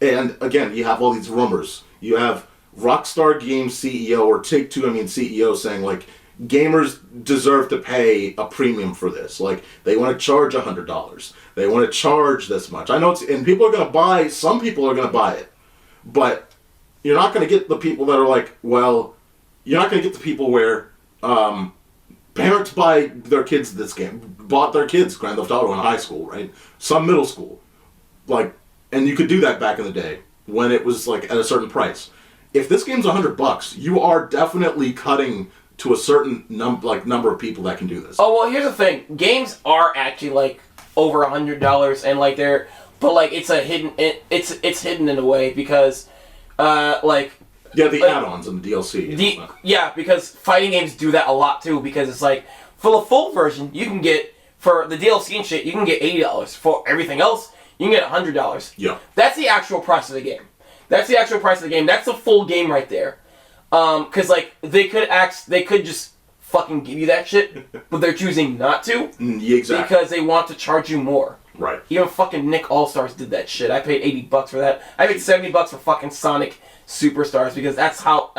and, again, you have all these rumors. You have... Rockstar Games CEO, or Take-Two, CEO, saying, like, gamers deserve to pay a premium for this. Like, they want to charge $100. They want to charge this much. I know and people are going to buy, some people are going to buy it. But you're not going to get the people that are like, well, you're not going to get the people where parents buy their kids this game, bought their kids Grand Theft Auto in high school, right? Some middle school. Like, and you could do that back in the day when it was like at a certain price. If this game's $100, you are definitely cutting to a certain number of people that can do this.
Oh, well, here's the thing. Games are actually like over $100 and like they're, but like it's a hidden, it's hidden in a way because like
yeah, the add-ons and the DLC.
Yeah, because fighting games do that a lot too, because it's like for the full version you can get, for the DLC and shit, you can get $80. For everything else, you can get $100.
Yeah.
That's the actual price of the game. That's the actual price of the game. That's the full game right there. Cause like they could just fucking give you that shit, but they're choosing not to.
Yeah, exactly.
Because they want to charge you more.
Right.
Even fucking Nick All-Stars did that shit. I paid $80 for that. I paid $70 for fucking Sonic Superstars because that's how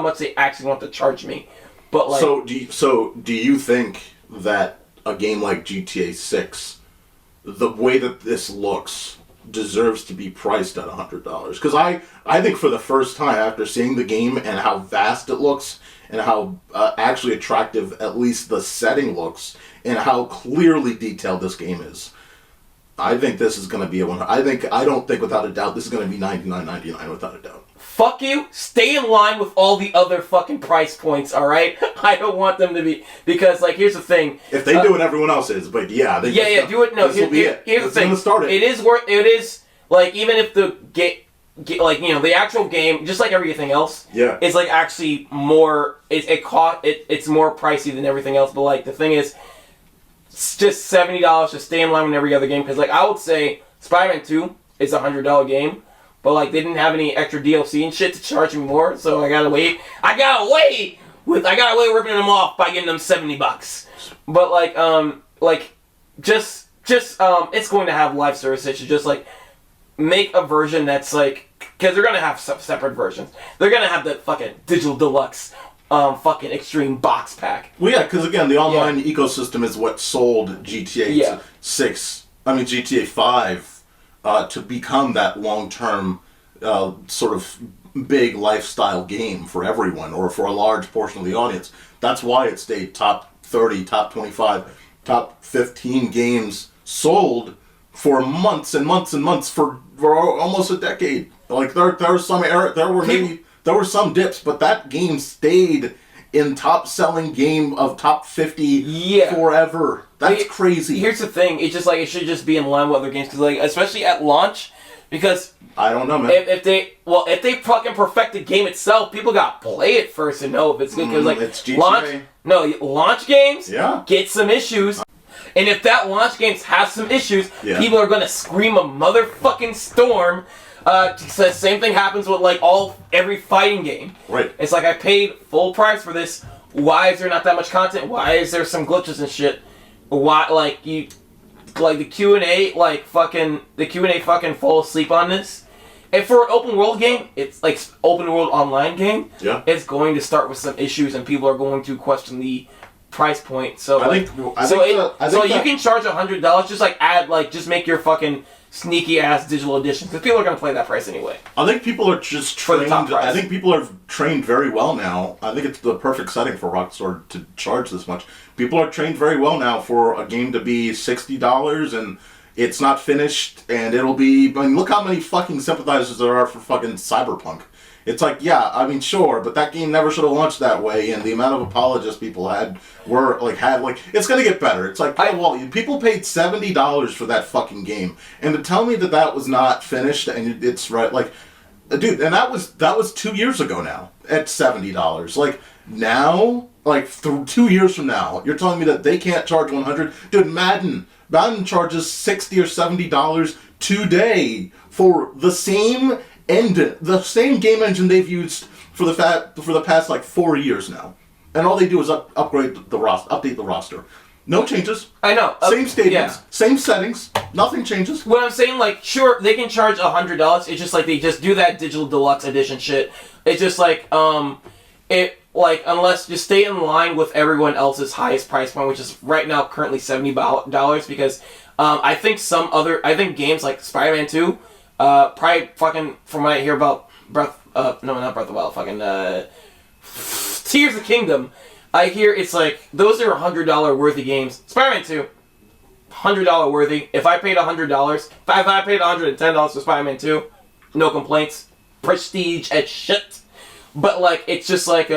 much they actually want to charge me. But like,
so do you think that a game like GTA 6, the way that this looks, deserves to be priced at $100? Because I think for the first time after seeing the game and how vast it looks and how actually attractive at least the setting looks and how clearly detailed this game is, I think this is going to be a one. I don't think without a doubt this is going to be $99.99 without a doubt.
Fuck you. Stay in line with all the other fucking price points. All right. I don't want them to be, because like here's the thing.
If they do what everyone else is, but yeah, do
it. No, here's the thing.
Start it.
It is like, even if the like, you know, the actual game, just like everything else,
yeah,
is like actually more. It's more pricey than everything else. But like the thing is, it's just $70 to stay in line with every other game. Because like I would say, Spider-Man 2 is $100 game, but like they didn't have any extra DLC and shit to charge me more, so I gotta wait. I gotta wait ripping them off by getting them $70. But like just it's going to have live service. It should just like make a version that's like, because they're gonna have separate versions. They're gonna have the fucking digital deluxe, fucking extreme box pack.
Well, yeah, because again, the online ecosystem is what sold GTA 6. I mean GTA 5 to become that long-term sort of big lifestyle game for everyone or for a large portion of the audience. That's why it stayed top 30, top 25, top 15 games sold for months and months and months for almost a decade. Like there were some dips, but that game stayed in top selling game of top 50 forever. That's crazy.
Here's the thing, it's just like it should just be in line with other games, because like especially at launch, because
I don't know, man.
If they fucking perfect the game itself, people gotta play it first and know if it's good. Because like
it's GTA.
Launch games
get
some issues. And if that launch games has some issues, people are gonna scream a motherfucking storm. The same thing happens with like every fighting game.
Right.
It's like I paid full price for this. Why is there not that much content? Why is there some glitches and shit? Why the Q&A fucking fall asleep on this? And for an open world game, it's like open world online game. Yeah. It's going to start with some issues, and people are going to question the price point. So you can charge $100. Just like just make your fucking sneaky ass digital edition, because people are going to play that price anyway.
I think people are just trained. I think people are trained very well now. I think it's the perfect setting for Rockstar to charge this much. People are trained very well now for a game to be $60 and it's not finished, and it'll be. I mean, look how many fucking sympathizers there are for fucking Cyberpunk. It's like, yeah, I mean, sure, but that game never should have launched that way, and the amount of apologists people had it's gonna get better. It's like, people paid $70 for that fucking game, and to tell me that was not finished and it's right, like, dude, and that was 2 years ago now at $70. Like now, like 2 years from now, you're telling me that they can't charge $100? Dude, Madden charges $60 or $70 today for the same game engine they've used for the past like 4 years now, and all they do is update the roster. No changes.
I know.
Same stadiums, same settings. Nothing changes.
What I'm saying, like, sure, they can charge $100. It's just like they just do that digital deluxe edition shit. It's just like unless you stay in line with everyone else's highest price point, which is right now currently $70, because I think games like Spider-Man 2. Probably fucking, from what I hear about not Breath of the Wild, fucking Tears of Kingdom, I hear it's like those are $100 worthy games. Spider-Man 2, $100 worthy. If I paid $100, if I paid $110 for Spider-Man 2, no complaints. Prestige as shit. But like it's just like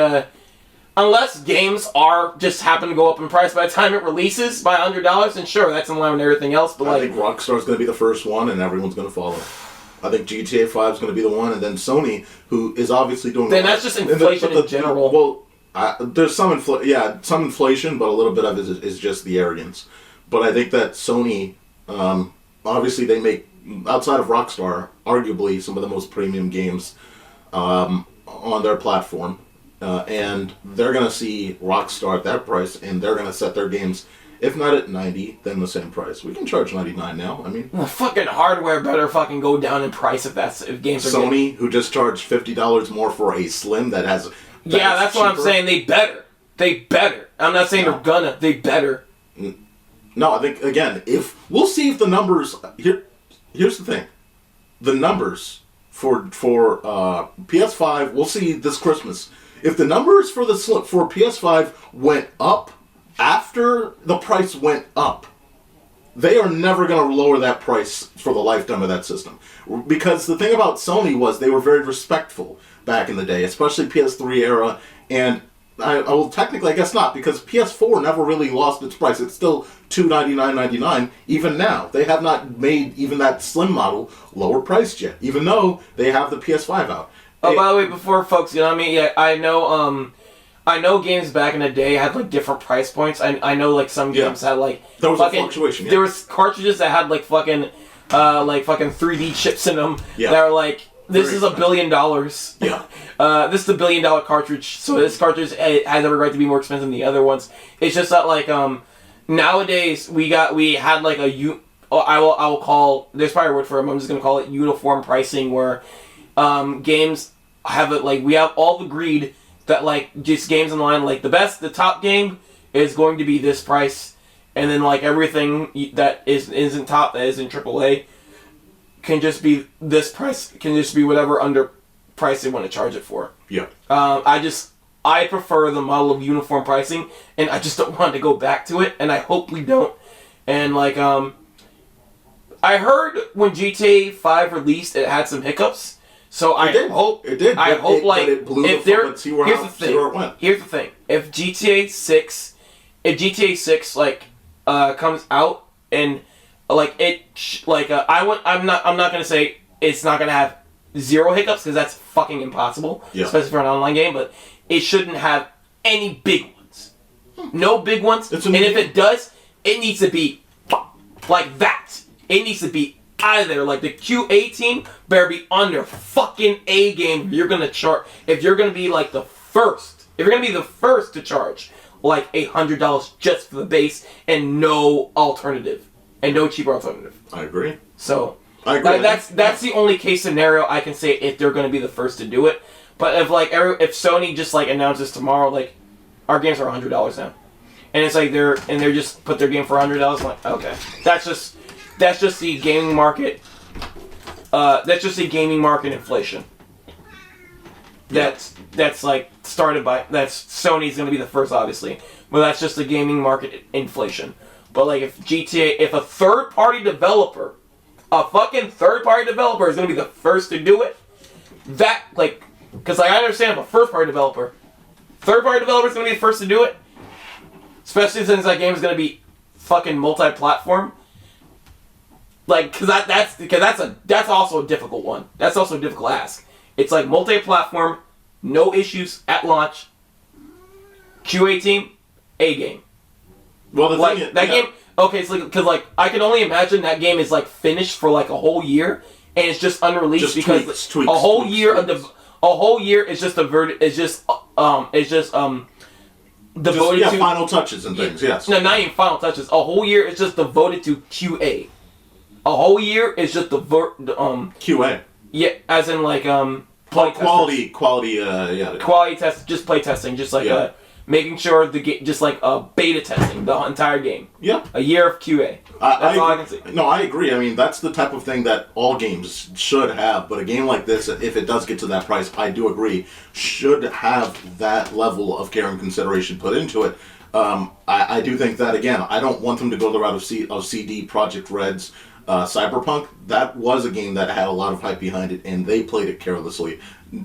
unless games just happen to go up in price by the time it releases by $100, then sure, that's in line with everything else. But
I think Rockstar's going to be the first one, and everyone's going to follow. I think GTA 5 is going to be the one, and then Sony, who is obviously doing.
Then that's just inflation in general.
Well, there's some inflation, but a little bit of it is just the arrogance. But I think that Sony, obviously, they make outside of Rockstar, arguably some of the most premium games on their platform. And they're going to see Rockstar at that price, and they're going to set their games, if not at $90, then the same price. We can charge $99 now. I mean,
the fucking hardware better fucking go down in price if games are
Sony, who just charged $50 more for a Slim that has.
That's what I'm saying. They better. I'm not saying they're gonna. They better.
No, I think again, if we'll see if the numbers here's the thing, the numbers for PS5 we'll see this Christmas. If the numbers for for PS5 went up after the price went up, they are never going to lower that price for the lifetime of that system. Because the thing about Sony was they were very respectful back in the day, especially PS3 era, and I technically I guess not, because PS4 never really lost its price. It's still $299.99 even now. They have not made even that Slim model lower priced yet, even though they have the PS5 out.
Oh, by the way, before folks get on me, yeah, I know games back in the day had like different price points. I know like some games had like
there was a fluctuation. Yeah.
There was cartridges that had like fucking 3D chips in them that are like this is $1 billion.
Yeah.
This is $1 billion cartridge, so this cartridge has every right to be more expensive than the other ones. It's just that like nowadays we had like I will call there's probably a word for it. I'm just gonna call it uniform pricing where games have it like we have all agreed that like just games online like the top game is going to be this price, and then like everything that isn't top that is in AAA can just be this price, can just be whatever under price they want to charge it for.
Yeah.
I prefer the model of uniform pricing, and I just don't want to go back to it, and I hope we don't. And like I heard when GTA 5 released, it had some hiccups. So I hope it did. I hope like
it blew
if
there. See where it went.
Here's the thing: if GTA 6 like comes out and like I'm not gonna say it's not gonna have zero hiccups because that's fucking impossible, especially for an online game. But it shouldn't have any big ones, no big ones. And if it does, it needs to be like that. It needs to be out of there. Like the QA team better be on their fucking A game. If you're gonna be like the first, if you're gonna be the first to charge like $100 just for the base and no alternative and no cheaper alternative.
I agree.
So I agree. That's the only case scenario I can say if they're gonna be the first to do it. But if Sony just like announces tomorrow like our games are $100 now, and it's like they're just put their game for $100, like okay, that's just the gaming market. That's just the gaming market inflation. That's like started by Sony's going to be the first, obviously, but that's just the gaming market inflation. But like if a third party developer, a fucking third party developer is going to be the first to do it, that like because like I understand if a third party developer is going to be the first to do it, especially since that game is going to be fucking multi-platform. Like, that's also a difficult one. That's also a difficult ask. It's like multi-platform, no issues at launch. QA team, A game.
Well, the
like
thing is,
that game. Okay, it's like because like I can only imagine that game is like finished for like a whole year and it's just unreleased because a whole year is just devoted to
final touches and things. Yes.
No, not even final touches. A whole year is just devoted to QA. A whole year is just the
QA.
Yeah, as in like
quality
test, just play testing, just like making sure the game, just like beta testing the entire game.
Yeah.
A year of QA. That's all I can see.
No, I agree. I mean, that's the type of thing that all games should have. But a game like this, if it does get to that price, I do agree, should have that level of care and consideration put into it. I do think that, again, I don't want them to go the route of CD Projekt Red's Cyberpunk. That was a game that had a lot of hype behind it, and they played it carelessly.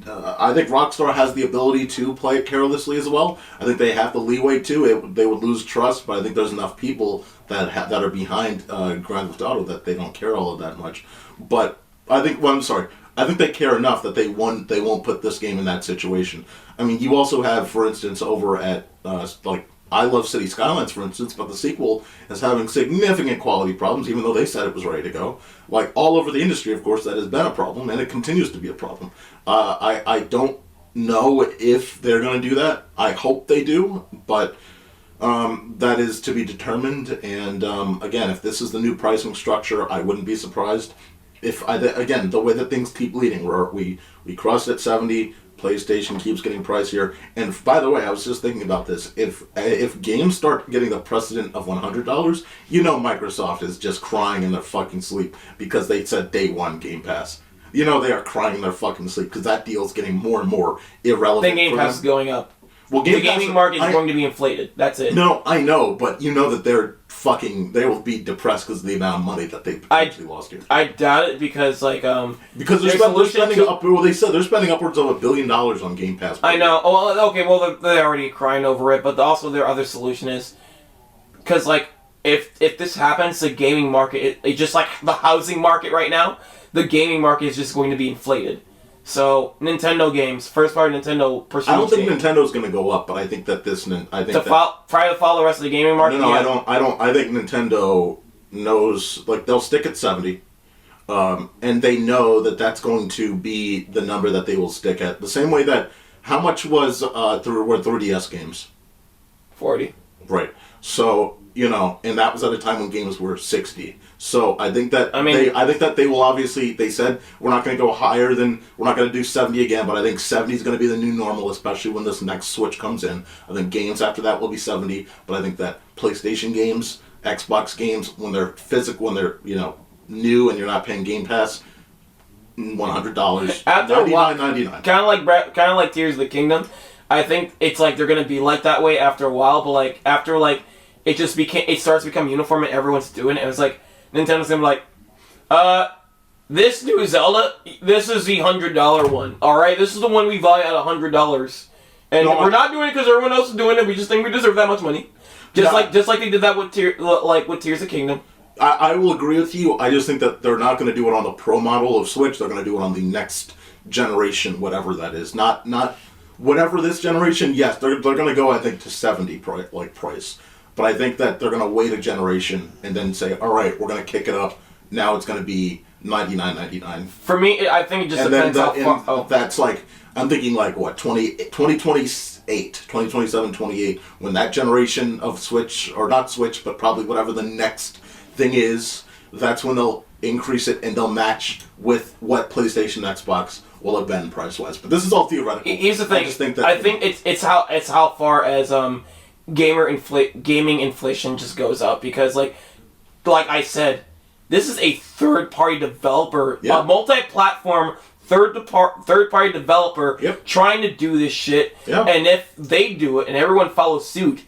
I think Rockstar has the ability to play it carelessly as well. I think they have the leeway to. They would lose trust, but I think there's enough people that are behind Grand Theft Auto that they don't care all of that much. But I think, I think they care enough that they won't put this game in that situation. I mean, you also have, for instance, over at I Love City Skylines, for instance, but the sequel is having significant quality problems, even though they said it was ready to go. Like, all over the industry, of course, that has been a problem, and it continues to be a problem. I don't know if they're going to do that. I hope they do, but that is to be determined. And, again, if this is the new pricing structure, I wouldn't be surprised. Again, the way that things keep leading, we crossed at 70, PlayStation keeps getting pricier. And by the way, I was just thinking about this. If games start getting the precedent of $100, you know Microsoft is just crying in their fucking sleep because they said day one Game Pass. You know they are crying in their fucking sleep because that deal is getting more and more irrelevant.
Then Game Pass is going up.
Well,
the gaming market is going to be inflated. That's it.
No, I know, but you know that they will be depressed because of the amount of money that they potentially lost here.
I doubt it because
because they're spending they said they're spending upwards of $1 billion on Game Pass.
I know. Oh, well, okay. Well, they're already crying over it, but also their other solution is because if this happens, the gaming market, it just like the housing market right now, the gaming market is just going to be inflated. So Nintendo games, first party Nintendo.
I don't think Nintendo's going to go up, but I think that try
to follow the rest of the gaming market.
No, yeah. I don't. I think Nintendo knows they'll stick at 70, and they know that that's going to be the number that they will stick at. The same way that how much was were 3DS games?
40.
Right. So and that was at a time when games were 60. So I think that they will obviously. They said we're not going to go higher than we're not going to do 70 again, but I think 70 is going to be the new normal, especially when this next Switch comes in. I think games after that will be 70, but I think that PlayStation games, Xbox games, when they're physical, when they're new and you're not paying Game Pass, $100, $99.99.
Kind of like Tears of the Kingdom. I think it's they're going to be like that way after a while, but after it starts to become uniform and everyone's doing it. It was Nintendo's gonna be this new Zelda, this is the $100 one. Alright, this is the one we value at $100. And we're not doing it because everyone else is doing it, we just think we deserve that much money. Just like they did that with Tears of the Kingdom.
I will agree with you. I just think that they're not gonna do it on the Pro model of Switch, they're gonna do it on the next generation, whatever that is. Not whatever this generation, yes, they're gonna go I think to 70 price. But I think that they're going to wait a generation and then say, all right, we're going to kick it up. Now it's going to be $99.99.
For me, I think it just depends how far... Oh.
That's I'm thinking 2028, 2027, 28, when that generation of Switch, or not Switch, but probably whatever the next thing is, that's when they'll increase it and they'll match with what PlayStation and Xbox will have been price-wise. But this is all theoretical.
Here's the thing. I think it's how far as... gaming inflation just goes up because like I said, this is a third-party developer, a multi-platform third-party developer trying to do this shit. Yeah. And if they do it and everyone follows suit,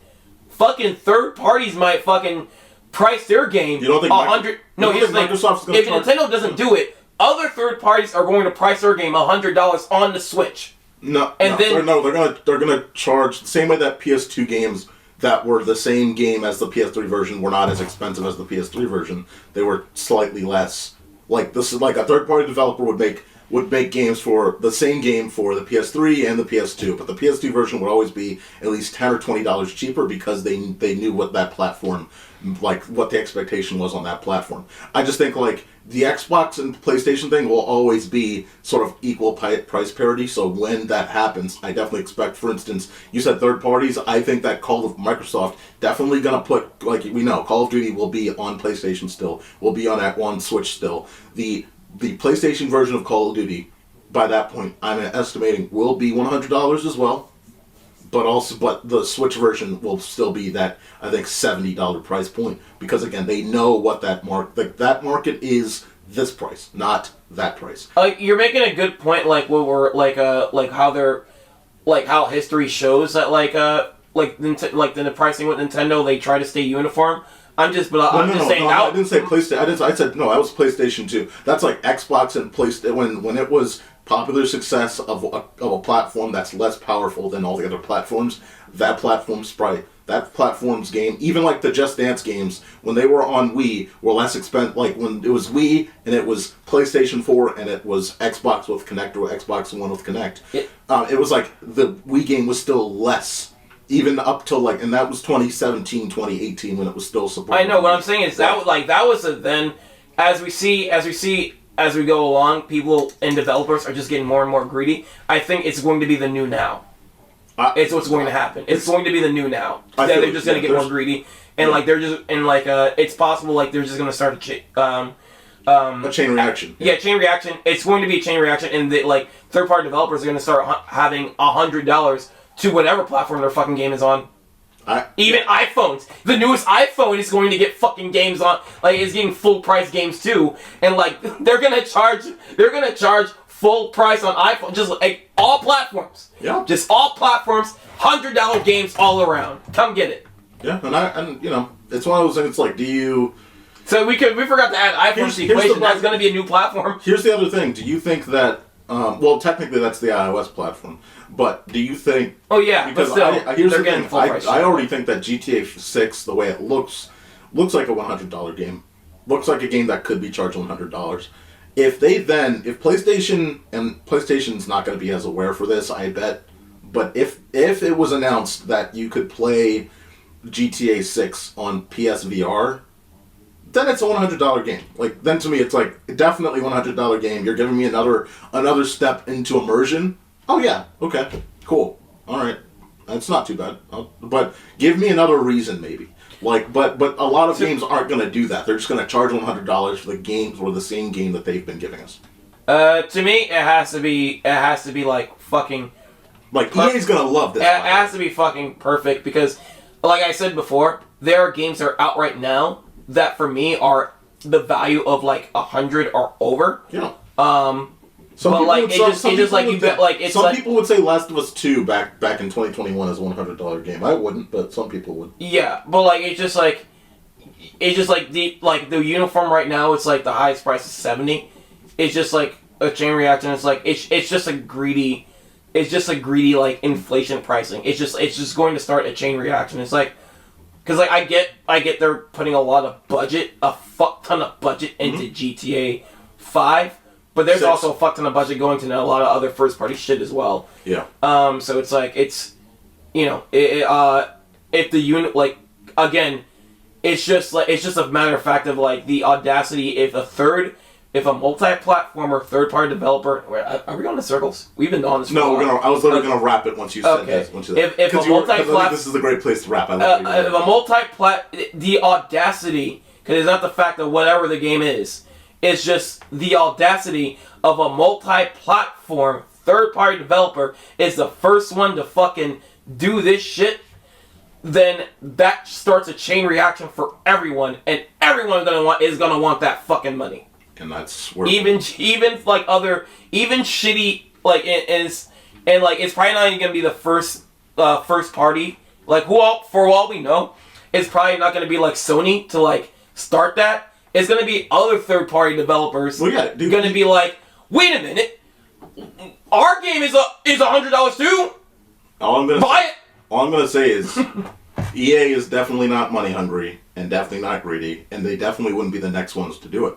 fucking third parties might fucking price their game.
You don't think
100? No, here's the thing. If Nintendo doesn't do it, other third parties are going to price their game $100 on the Switch.
They're gonna charge the same way that PS2 games that were the same game as the PS3 version were not as expensive as the PS3 version. They were slightly less. This is a third party developer would make games for the same game for the PS3 and the PS2, but the PS2 version would always be at least $10 or $20 cheaper because they knew what that platform, what the expectation was on that platform. I just think the Xbox and PlayStation thing will always be sort of equal price parity. So when that happens, I definitely expect, for instance, you said third parties. I think that Microsoft definitely gonna put, we know, Call of Duty will be on PlayStation still, will be on Switch still. The PlayStation version of Call of Duty, by that point, I'm estimating will be $100 as well. but the Switch version will still be that, I think, $70 price point, because again, they know what that market is this price, not that price.
You're making a good point, like what we're how history shows that the pricing with Nintendo, they try to stay uniform. I'm just saying.
I didn't say PlayStation. I said no. I was PlayStation 2. That's like Xbox and PlayStation when it was popular success of a platform that's less powerful than all the other platforms. That platform's game, even like the Just Dance games, when they were on Wii, were less expensive. Like when it was Wii and it was PlayStation 4 and it was Xbox with Kinect or Xbox One with Kinect. It was like the Wii game was still less. Even up till and that was 2017, 2018 when it was still supported.
I know what I'm saying is that was then, as we go along, people and developers are just getting more and more greedy. I think it's going to be the new now. It's what's going to happen. It's going to be the new now. They're just going to get more greedy, and it's possible they're just going to start
a chain reaction.
Yeah, chain reaction. It's going to be a chain reaction, and third-party developers are going to start having $100 to whatever platform their fucking game is on. Even iPhones. The newest iPhone is going to get fucking games on. It's getting full price games too, and they're gonna charge full price on iPhone. Just all platforms.
Yeah.
Just all platforms. $100 games all around. Come get it.
Yeah, and it's one of those things. It's do you?
So we forgot to add iPhone to the equation. That's going to be a new platform.
Here's the other thing. Do you think that? Well, technically that's the iOS platform, but do you think?
Oh yeah,
because
but still,
here's
they're
the
getting
thing.
full price.
I already think that GTA 6, the way it looks like a $100 game. Looks like a game that could be charged $100. If PlayStation's not going to be as aware for this, I bet. But if it was announced that you could play GTA 6 on PSVR, then it's a $100 game. Then to me, it's definitely $100 game. You're giving me another step into immersion. Oh yeah, okay, cool, all right, that's not too bad. But give me another reason, maybe. But a lot of games aren't going to do that. They're just going to charge $100 for the games or the same game that they've been giving us.
To me, it has to be fucking.
EA's going to love this.
It has to be fucking perfect because, like I said before, there are games that are out right now that for me are the value of $100 or over.
Yeah.
Some
people would say Last of Us 2 back in 2021 is a $100 game. I wouldn't, but some people would.
Yeah, but the uniform right now. It's the highest price is $70. It's just a chain reaction. It's just a greedy. It's just a greedy inflation pricing. It's just going to start a chain reaction. It's because I get they're putting a fuck ton of budget into GTA 5, but there's
6.
also a fuck ton of budget going to a lot of other first party shit as well.
Yeah.
So it's if the unit again, it's just a matter of fact of the audacity if a multi-platform or third-party developer. Are we going in circles? We've been on this.
No, I was literally going to wrap it once you said this.
If a multi-platform,
this is a great place to wrap.
if a the audacity, because it's not the fact of whatever the game is. It's just the audacity of a multi-platform third-party developer is the first one to fucking do this shit. Then that starts a chain reaction for everyone, and everyone is gonna want that fucking money.
And that's where
even shitty it's probably not even gonna be the first party. For all we know, it's probably not gonna be Sony to start that. It's gonna be other third party developers.
Well, yeah,
gonna be wait a minute, our game is $100 too. Buy it.
All I'm gonna say is EA is definitely not money hungry and definitely not greedy, and they definitely wouldn't be the next ones to do it.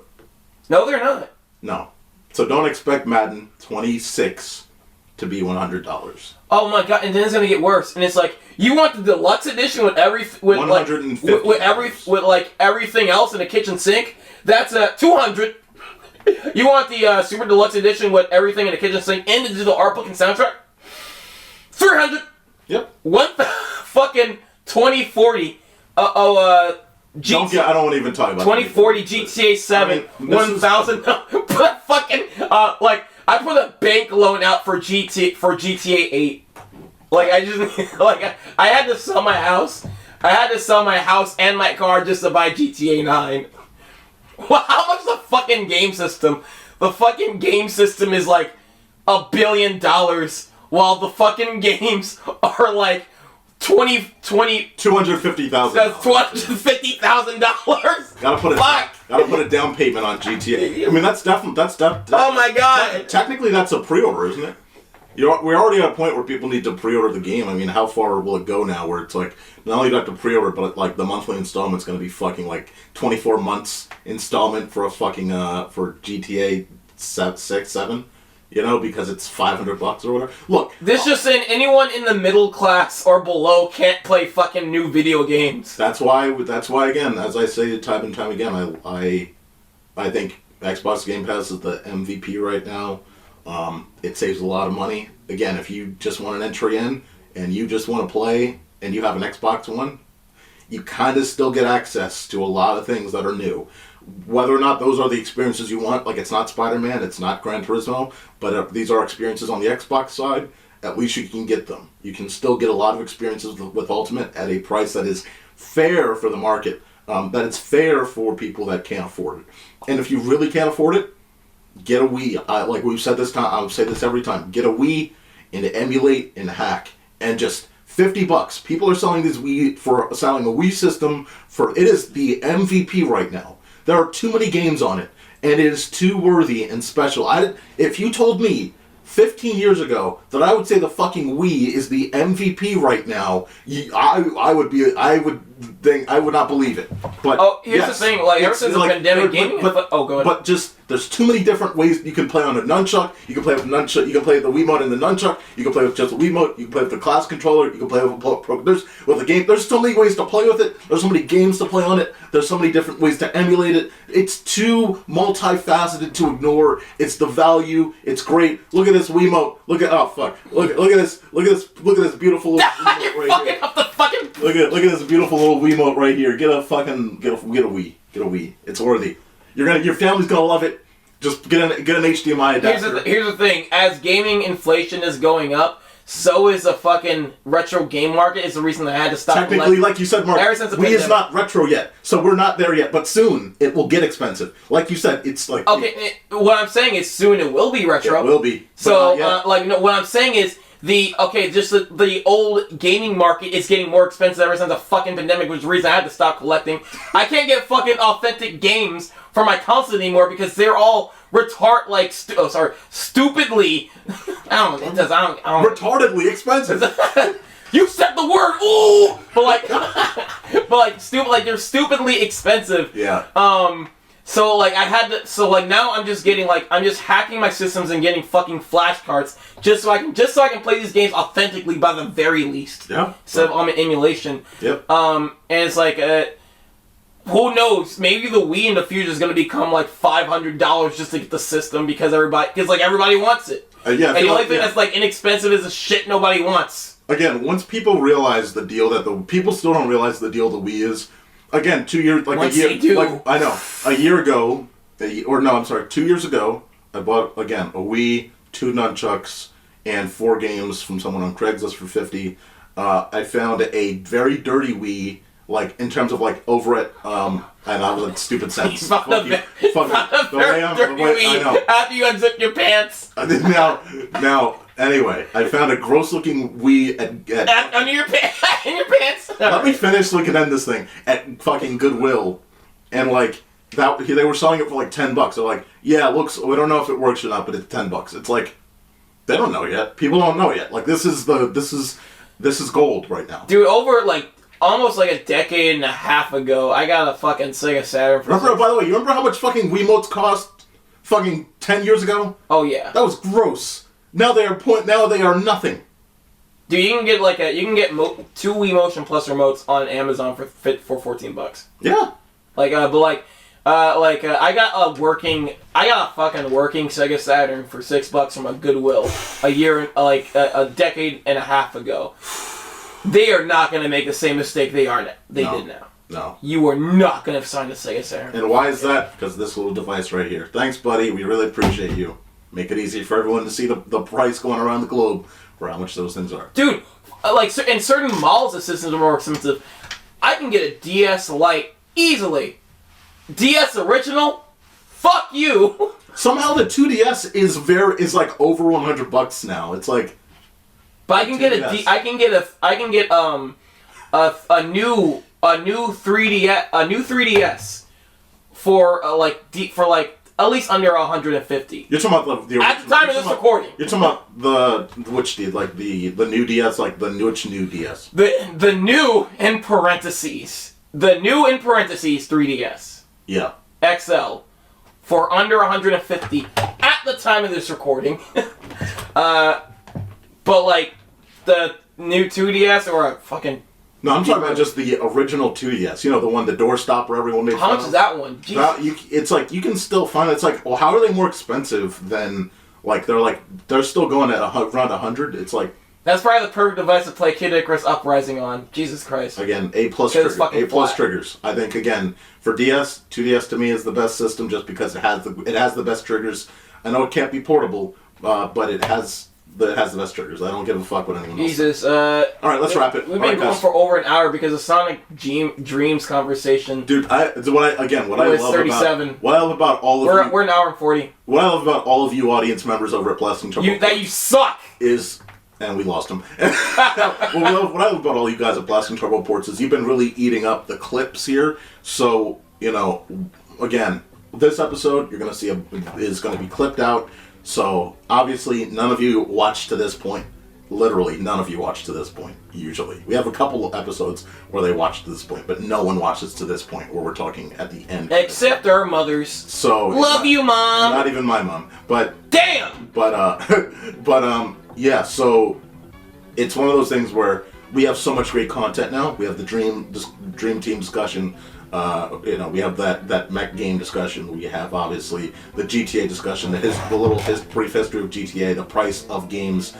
No, they're not.
No. So don't expect Madden 26 to be $100.
Oh my god! And then it's gonna get worse. And it's you want the deluxe edition with everything else in the kitchen sink? That's $200. You want the super deluxe edition with everything in the kitchen sink and the digital art book and soundtrack? $300.
Yep.
Fucking 2040.
I don't want to even talk about
2040 GTA 7, 1,000. But fucking I put a bank loan out for GTA 8. Like I just I had to sell my house. I had to sell my house and my car just to buy GTA 9. Well, how much the fucking game system? The fucking game system is like $1 billion, while the fucking games are like
$250,000.
That's $250,000.
Gotta put a down payment on GTA. I mean, that's definitely
Oh my god!
Technically, that's a pre-order, isn't it? We're already at a point where people need to pre-order the game. I mean, how far will it go now? Where it's like not only do you have to pre-order, but like the monthly installment's going to be fucking like 24 months installment for a fucking for GTA 6, 7. You know, because it's $500 or whatever. Look,
this just saying anyone in the middle class or below can't play fucking new video games.
That's why again, as I say time and time again, I think Xbox Game Pass is the MVP right now. It saves a lot of money. Again, if you just want an entry in and you just want to play and you have an Xbox One, you kind of still get access to a lot of things that are new. Whether or not those are the experiences you want, like it's not Spider-Man, it's not Gran Turismo, but these are experiences on the Xbox side, at least you can get them. You can still get a lot of experiences with Ultimate at a price that is fair for the market, that it's fair for people that can't afford it. And if you really can't afford it, get a Wii. Like we've said this time, I'll say this every time. Get a Wii and emulate and hack. And just $50. People are selling this selling a Wii system for, it is the MVP right now. There are too many games on it, and it is too worthy and special. If you told me 15 years ago that I would say the fucking Wii is the MVP right now, I would not believe it. But
here's the thing, like ever since the pandemic, gaming. Go ahead.
But just there's too many different ways you can play on a nunchuck. You can play with nunchuck. You can play the Wiimote and the nunchuck. You can play with just the Wiimote. You can play with the class controller. You can play with the game. There's so many ways to play with it. There's so many games to play on it. There's so many different ways to emulate it. It's too multifaceted to ignore. It's the value. It's great. Look at this Wiimote. Look at this beautiful little Wiimote right here.
Up the fucking.
Look at this beautiful little Wiimote right here. Get a Wii. Get a Wii. It's worthy. Your family's gonna love it. Just get an HDMI adapter.
Here's the thing. As gaming inflation is going up, so is the fucking retro game market. Is the reason that I had to stop.
Technically, like you said, Mark, Wii is not retro yet, so we're not there yet. But soon it will get expensive. Like you said, it's like
what I'm saying is soon it will be retro.
It will be.
So what I'm saying is. The old gaming market is getting more expensive ever since the fucking pandemic, which is the reason I had to stop collecting. I can't get fucking authentic games for my console anymore because they're all stupidly. I don't know.
Retardedly expensive.
You said the word. Ooh, but they're stupidly expensive.
Yeah.
So now I'm just hacking my systems and getting fucking flashcards just so I can play these games authentically by the very least.
Yeah.
Instead of on an emulation.
Yep.
And it's like who knows? Maybe the Wii in the future is gonna become like $500 just to get the system because everybody wants it. And the only thing that's like inexpensive is the shit nobody wants.
Again, once people realize the deal people still don't realize the deal the Wii is. Again, 2 years, like
Once
a year,
they do.
like I know, a year ago, 2 years ago, I bought again a Wii, 2 nunchucks, and 4 games from someone on Craigslist for $50. I found a very dirty Wii, like in terms of like over it, and that was a stupid sentence.
I know. After you unzip your pants.
Now. Anyway, I found a gross-looking Wii
under your in your pants.
Let me finish so we can end this thing at fucking Goodwill, and like that they were selling it for like $10. They're like, yeah, it looks. We don't know if it works or not, but it's $10. It's like they don't know yet. People don't know yet. Like this is gold right now,
dude. Over like almost like a decade and a half ago, I got a fucking Sega Saturn.
By the way, you remember how much fucking Wiimotes cost? Fucking 10 years ago.
Oh yeah,
that was gross. Now they are nothing.
Dude, you can get 2 Wii Motion Plus remotes on Amazon for $14.
Yeah.
I got a fucking working Sega Saturn for $6 from a Goodwill a decade and a half ago. They are not gonna make the same mistake they did now.
No.
You are not gonna sign a Sega Saturn.
And why is that? Because this little device right here. Thanks, buddy. We really appreciate you. Make it easy for everyone to see the price going around the globe for how much those things are.
Dude, like, in certain malls, the systems are more expensive. I can get a DS Lite easily. DS Original? Fuck you!
Somehow the 2DS is like over $100 now. It's like,
but I can get a new 3DS for at least under 150.
You're talking about the
at the time of this recording.
You're talking about the new DS, like the new DS.
The new in parentheses 3DS.
Yeah.
XL for under 150 at the time of this recording. But like the new 2DS or a fucking.
No, I'm talking about just the original 2DS. You know, the one, the doorstopper everyone made fun of.
How much is that one?
It's like, you can still find it. It's like, well, how are they more expensive than, they're still going at around 100? It's like...
That's probably the perfect device to play Kid Icarus Uprising on. Jesus Christ.
Again, A+ triggers. I think, again, for DS, 2DS to me is the best system just because it has the best triggers. I know it can't be portable, but it has the best triggers. I don't give a fuck what anyone else
Jesus.
All right, let's wrap it.
We've been going for over an hour because of Sonic Dreams conversation.
Dude, what I love about all of you...
We're an hour and 40.
What I love about all of you audience members over at Blasting Turbo...
That you suck!
...is... And we lost him. What I love about all you guys at Blasting Turbo Ports is you've been really eating up the clips here. So, again, this episode you're going to see is going to be clipped out. So, obviously, none of you watched to this point. Literally, none of you watched to this point, usually. We have a couple of episodes where they watch to this point, but no one watches to this point where we're talking at the end.
Except our mothers.
So
love you, Mom!
Not even my mom. But...
Damn!
Yeah, so it's one of those things where we have so much great content now. We have the Dream Team discussion. We have that Mech game discussion. We have obviously the GTA discussion. His brief history of GTA, the price of games,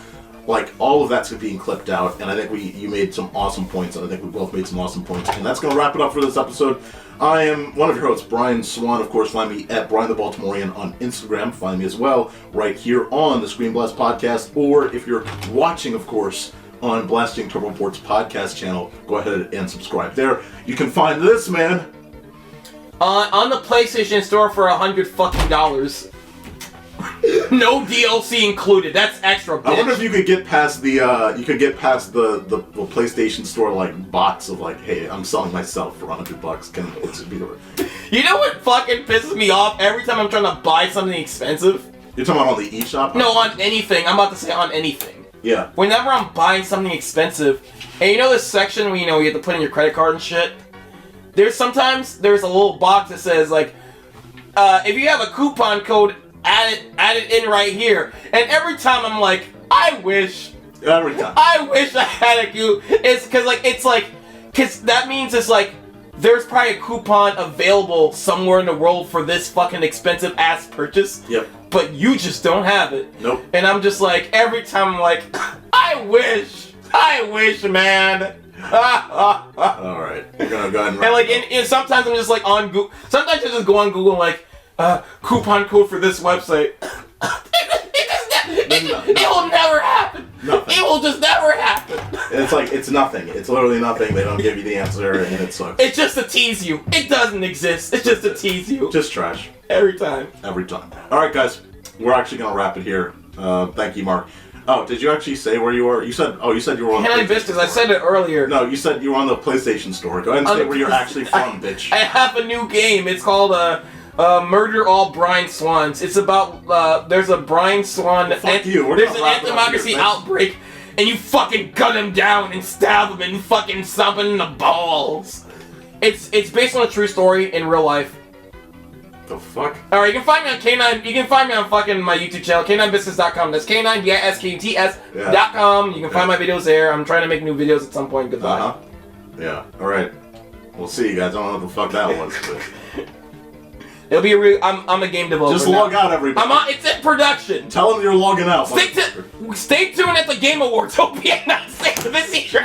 like all of that's being clipped out. And I think you made some awesome points. And I think we both made some awesome points. And that's going to wrap it up for this episode. I am one of your hosts, Brian Swan. Of course, find me at Brian the Baltimorean on Instagram. Find me as well right here on the Screen Blast podcast. Or if you're watching, of course, on Blasting Turbo Ports podcast channel, go ahead and subscribe there. You can find this man
on the PlayStation Store for $100 fucking. No DLC included. That's extra, bitch.
I wonder if you could get past the PlayStation Store bots of hey, I'm selling myself for $100. Can it be the...
You know what fucking pisses me off every time I'm trying to buy something expensive?
You're talking about on the eShop?
No, on anything. I'm about to say on anything.
Yeah.
Whenever I'm buying something expensive, and this section where you have to put in your credit card and shit. There's a little box that says if you have a coupon code, add it in right here. And every time I'm like, I wish I had a coupon. It's because that means it's there's probably a coupon available somewhere in the world for this fucking expensive ass purchase.
Yep.
But you just don't have it.
Nope.
And I'm just every time I'm like, I wish, man.
Alright, we're gonna go ahead
and sometimes I'm just on Google. Sometimes I just go on Google coupon code for this website. It will never happen.
Nothing.
It will just never happen.
It's nothing. It's literally nothing. They don't give you the answer, and it sucks.
It's just to tease you. It doesn't exist. It's just to tease you.
Just trash.
Every time.
All right, guys. We're actually gonna wrap it here. Thank you, Mark. Oh, did you actually say where you were? You said you were on the PlayStation Store.
I said it earlier.
No, you said you were on the PlayStation Store. Go ahead and say where you're actually from, bitch.
I have a new game. It's called Murder All Brian Swans. It's about there's a Brian Swan.
Fuck you.
There's an anti-democracy outbreak, and you fucking gun him down and stab him and fucking stomp him in the balls. It's based on a true story in real life.
The fuck?
Alright, you can find me on K9. You can find me on fucking my YouTube channel, K9Biscuits.com. That's K9, yeah, SKTS.com. You can find my videos there. I'm trying to make new videos at some point. Goodbye.
Yeah. Alright. We'll see you guys. I don't know what the fuck that was. But...
It'll be a real. I'm a game developer.
Just log out, everybody.
It's in production.
Tell them you're logging out.
Stay tuned at the Game Awards. It'll be a nice thing this year.